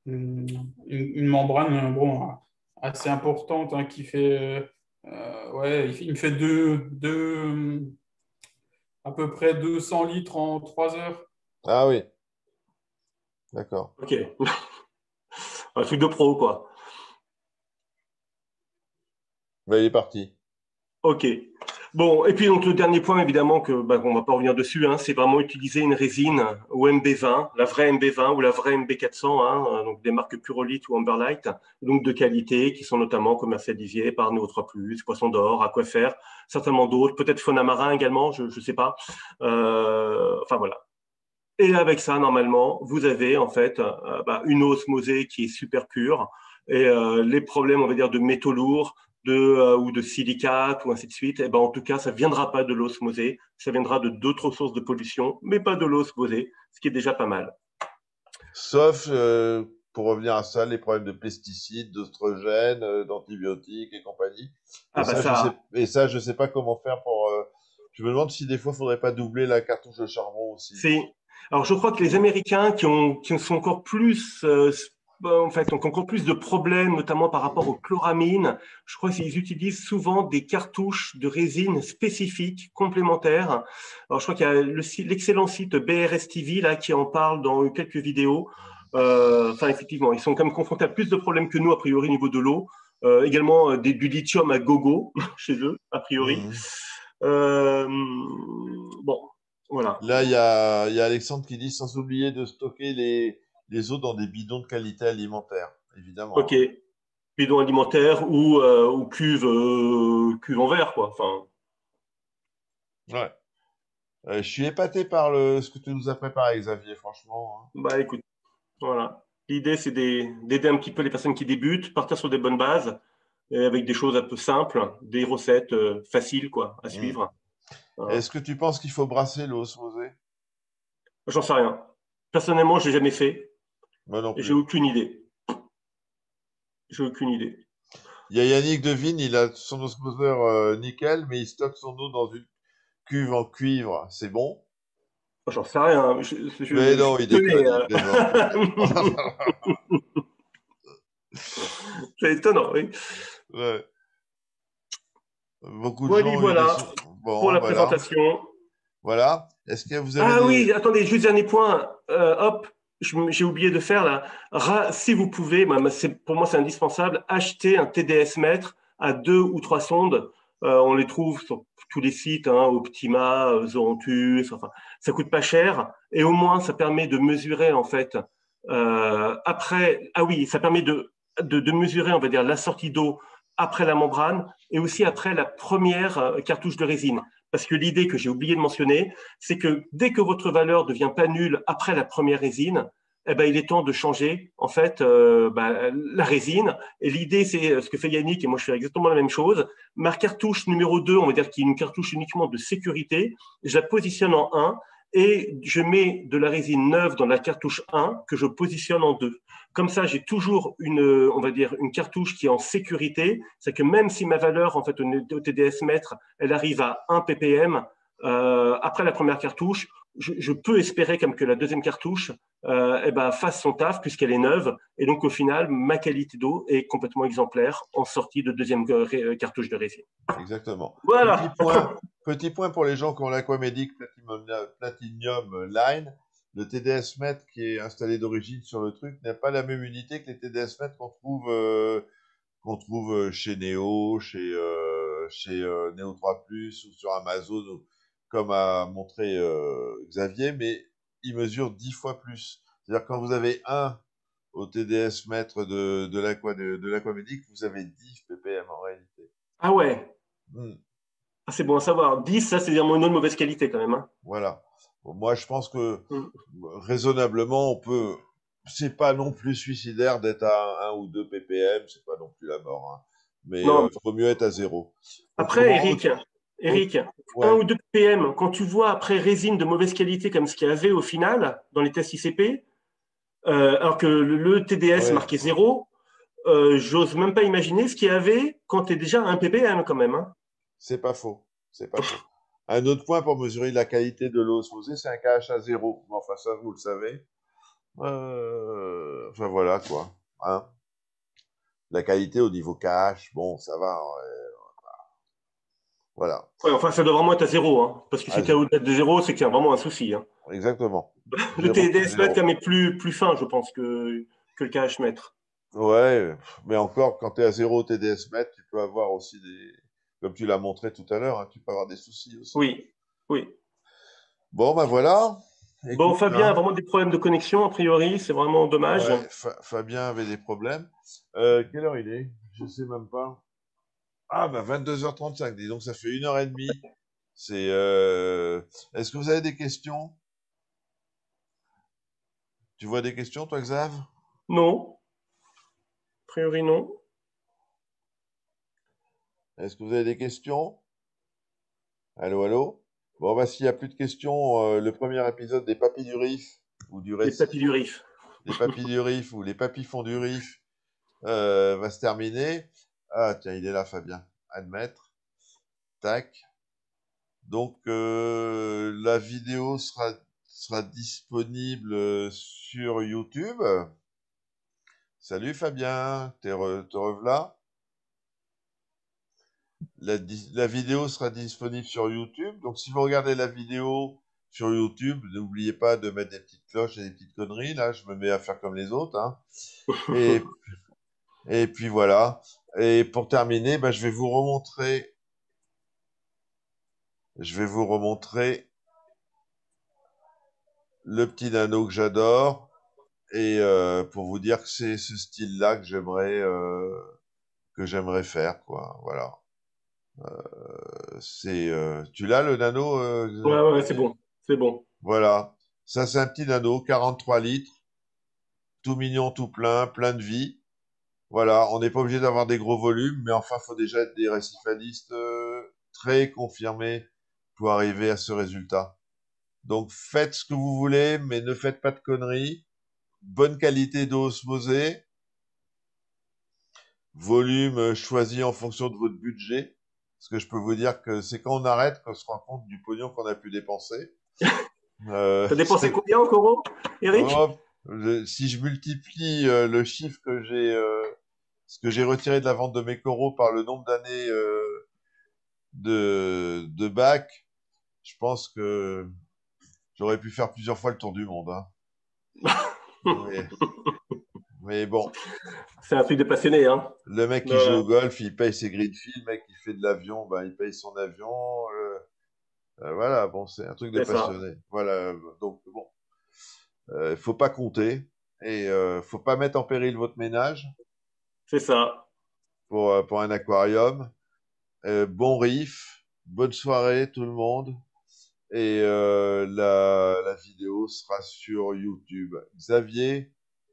une, une membrane bon, assez importante hein, qui fait, ouais, il me fait à peu près 200 litres en 3 heures. Ah oui, d'accord. Ok. Un truc de pro, quoi. Bah, il est parti. Ok. Bon, et puis donc le dernier point, évidemment, qu'on va pas revenir dessus, hein, c'est vraiment utiliser une résine ou MB20, la vraie MB20 ou la vraie MB400, hein, donc des marques Purolite ou Amberlight, donc de qualité, qui sont notamment commercialisées par Neo3+, Poisson d'Or, Aquafer, certainement d'autres, peut-être Fonamarin également, je ne sais pas. Enfin voilà. Et avec ça, normalement, vous avez en fait une eau osmosée qui est super pure. Et les problèmes, on va dire, de métaux lourds ou de silicates ou ainsi de suite, et ben, en tout cas, ça ne viendra pas de l'osmosée, ça viendra de d'autres sources de pollution, mais pas de l'osmosée, ce qui est déjà pas mal. Sauf, pour revenir à ça, les problèmes de pesticides, d'oestrogènes, d'antibiotiques et compagnie. Ah bah Et ça, ça, je sais pas comment faire pour. Je me demande si des fois, il ne faudrait pas doubler la cartouche de charbon aussi. Alors, je crois que les Américains qui sont encore plus, en fait, ont encore plus de problèmes, notamment par rapport aux chloramines. Je crois qu'ils utilisent souvent des cartouches de résine spécifiques, complémentaires. Alors, je crois qu'il y a l'excellent site BRS TV là qui en parle dans quelques vidéos. Enfin, effectivement, ils sont quand même confrontés à plus de problèmes que nous a priori au niveau de l'eau. Également du lithium à gogo chez eux a priori. Mhm. Bon, voilà. Là, il y a Alexandre qui dit sans oublier de stocker les eaux dans des bidons de qualité alimentaire, Ok. évidemment. Bidon alimentaire ou cuve en verre, quoi. Enfin, Hein. Ouais. Je suis épaté par ce que tu nous as préparé, Xavier, franchement. Hein. bah écoute, voilà. L'idée, c'est d'aider un petit peu les personnes qui débutent, partir sur des bonnes bases, et avec des choses un peu simples, des recettes faciles, quoi, à Mm. suivre. Voilà. Est-ce que tu penses qu'il faut brasser l'eau osmosée? J'en sais rien. Personnellement, je l'ai jamais fait Moi non et j'ai plus. aucune idée. J'ai aucune idée. Il y a Yannick Devine, il a son osmoseur nickel, mais il stocke son eau dans une cuve en cuivre. C'est bon? J'en sais rien. Mais Je suis non, il étonné. déconne, il plaisante. C'est étonnant, oui. Ouais. Beaucoup de Voilà, gens ont eu des... voilà, pour Bon, la voilà. présentation. Voilà. Est-ce que vous avez Ah des... oui, attendez, juste dernier point. Hop, j'ai oublié de faire là. Si vous pouvez, pour moi c'est indispensable, acheter un TDS mètre à 2 ou 3 sondes. On les trouve sur tous les sites, hein, Optima, Zorantus, enfin, ça coûte pas cher. Et au moins, ça permet de mesurer en fait. Après, ah oui, ça permet de mesurer, on va dire, la sortie d'eau après la membrane et aussi après la première cartouche de résine. Parce que l'idée que j'ai oublié de mentionner, c'est que dès que votre valeur devient pas nulle après la première résine, eh ben, il est temps de changer en fait la résine. Et l'idée, c'est ce que fait Yannick, et moi je fais exactement la même chose. Ma cartouche numéro 2, on va dire qu'il y a une cartouche uniquement de sécurité, je la positionne en 1 et je mets de la résine neuve dans la cartouche 1 que je positionne en 2. Comme ça, j'ai toujours on va dire, une cartouche qui est en sécurité. C'est que même si ma valeur, en fait, au TDS mètre, elle arrive à 1 ppm, après la première cartouche, je peux espérer comme que la deuxième cartouche fasse son taf puisqu'elle est neuve. Et donc, au final, ma qualité d'eau est complètement exemplaire en sortie de deuxième cartouche de résine. Exactement. Voilà. Petit point pour les gens qui ont l'Aquamedic Platinum Line. Le TDS mètre qui est installé d'origine sur le truc n'a pas la même unité que les TDS mètres qu'on trouve chez Neo, chez Neo 3 Plus ou sur Amazon, comme a montré Xavier, mais il mesure 10 fois plus. C'est-à-dire quand vous avez un au TDS mètre de l'Aquamedic, vous avez 10 ppm en réalité. Ah ouais. Hmm. Ah, c'est bon à savoir. 10, ça, c'est dire mon eau de mauvaise qualité quand même. Hein. Voilà. Bon, moi, je pense que Mm. raisonnablement, on peut. C'est pas non plus suicidaire d'être à 1 ou 2 ppm, c'est pas non plus la mort. Hein. Mais Non. il faut mieux être à 0. Après, Autrement, Eric, 1 ouais, ou 2 ppm, quand tu vois après résine de mauvaise qualité comme ce qu'il y avait au final dans les tests ICP, alors que le TDS ouais, marquait 0, j'ose même pas imaginer ce qu'il y avait quand tu es déjà à 1 ppm quand même. Hein. c'est pas faux. C'est pas faux. Un autre point pour mesurer la qualité de l'eau osmosée, c'est un KH à 0. Bon, enfin, ça, vous le savez. Enfin, voilà, quoi. Hein. La qualité au niveau KH, bon, ça va. Voilà. Ouais, enfin, ça doit vraiment être à 0, hein, parce que si tu es Ah, au-delà de 0, c'est qu'il y a vraiment un souci. Hein. exactement. Le 0, c'est TDS mètre, quand 0. même, est plus fin, je pense, que le KH mètre. Ouais, mais encore, quand tu es à 0 TDS mètre, tu peux avoir aussi des. Comme tu l'as montré tout à l'heure, hein, tu peux avoir des soucis aussi. Oui, oui. Bon, ben voilà. Bon, Écoute, Fabien a hein, vraiment des problèmes de connexion, a priori, c'est vraiment dommage. ouais, Fabien avait des problèmes. Quelle heure il est? Je sais même pas. Ah, ben 22h35, dis donc, ça fait 1h30. C'est. Est-ce que vous avez des questions? Tu vois des questions, toi, Xav? Non, a priori non. Est-ce que vous avez des questions? Allô, allô? Bon, bah, s'il n'y a plus de questions, le premier épisode des Papis du Rif, ou du Les papilles Récif, du Rif. les Papis du Rif, ou les Papis font du Rif, va se terminer. Ah, tiens, il est là, Fabien. Admettre. Tac. Donc, la vidéo sera disponible sur YouTube. Salut Fabien, te revoilà. La vidéo sera disponible sur YouTube. Donc, si vous regardez la vidéo sur YouTube, n'oubliez pas de mettre des petites cloches et des petites conneries. Là, je me mets à faire comme les autres, hein. Et, et puis voilà. Et pour terminer, ben, je vais vous remontrer le petit nano que j'adore. Et pour vous dire que c'est ce style-là que j'aimerais faire, quoi. Voilà. Tu l'as le nano, Ouais, ouais, c'est Xavier. bon. C'est bon. Voilà. Ça, c'est un petit nano, 43 litres, tout mignon, tout plein, plein de vie. Voilà. On n'est pas obligé d'avoir des gros volumes, mais enfin, faut déjà être des récifalistes très confirmés pour arriver à ce résultat. Donc, faites ce que vous voulez, mais ne faites pas de conneries. Bonne qualité d'eau osmosée. Volume choisi en fonction de votre budget. Parce que je peux vous dire que c'est quand on arrête qu'on se rend compte du pognon qu'on a pu dépenser. T'as dépensé combien en euros, Eric? Hop, si je multiplie le chiffre ce que j'ai retiré de la vente de mes coraux par le nombre d'années de bac, je pense que j'aurais pu faire plusieurs fois le tour du monde, hein. Mais, mais bon, C'est un truc de passionné, hein. le mec qui joue Ouais, au golf, il paye ses greenfields, le mec qui fait de l'avion, ben, il paye son avion. Voilà, bon, c'est un truc de c'est ça. passionné. Voilà, donc bon, faut pas compter et faut pas mettre en péril votre ménage C'est ça. pour un aquarium. Bon riff, bonne soirée tout le monde et la vidéo sera sur YouTube. Xavier,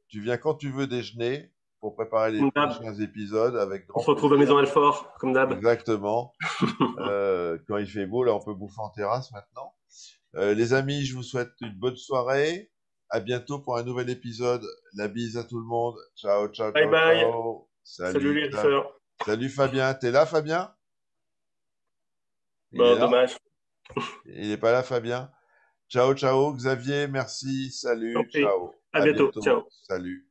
tu viens quand tu veux déjeuner pour préparer les Comme d'hab. prochains épisodes avec On grand se retrouve à plaisir. Maison Alfort, comme d'hab. Exactement. Quand il fait beau, là, on peut bouffer en terrasse maintenant. Les amis, je vous souhaite une bonne soirée. À bientôt pour un nouvel épisode. La bise à tout le monde. Ciao, ciao, Bye ciao, bye. ciao. Salut Salut, les sœurs. salut Fabien. T'es là, Fabien? Il est Bon, là? dommage. Il n'est pas là, Fabien? Ciao, ciao. Xavier, merci. Tant Salut, pis. ciao. À À bientôt. bientôt. Ciao. Salut.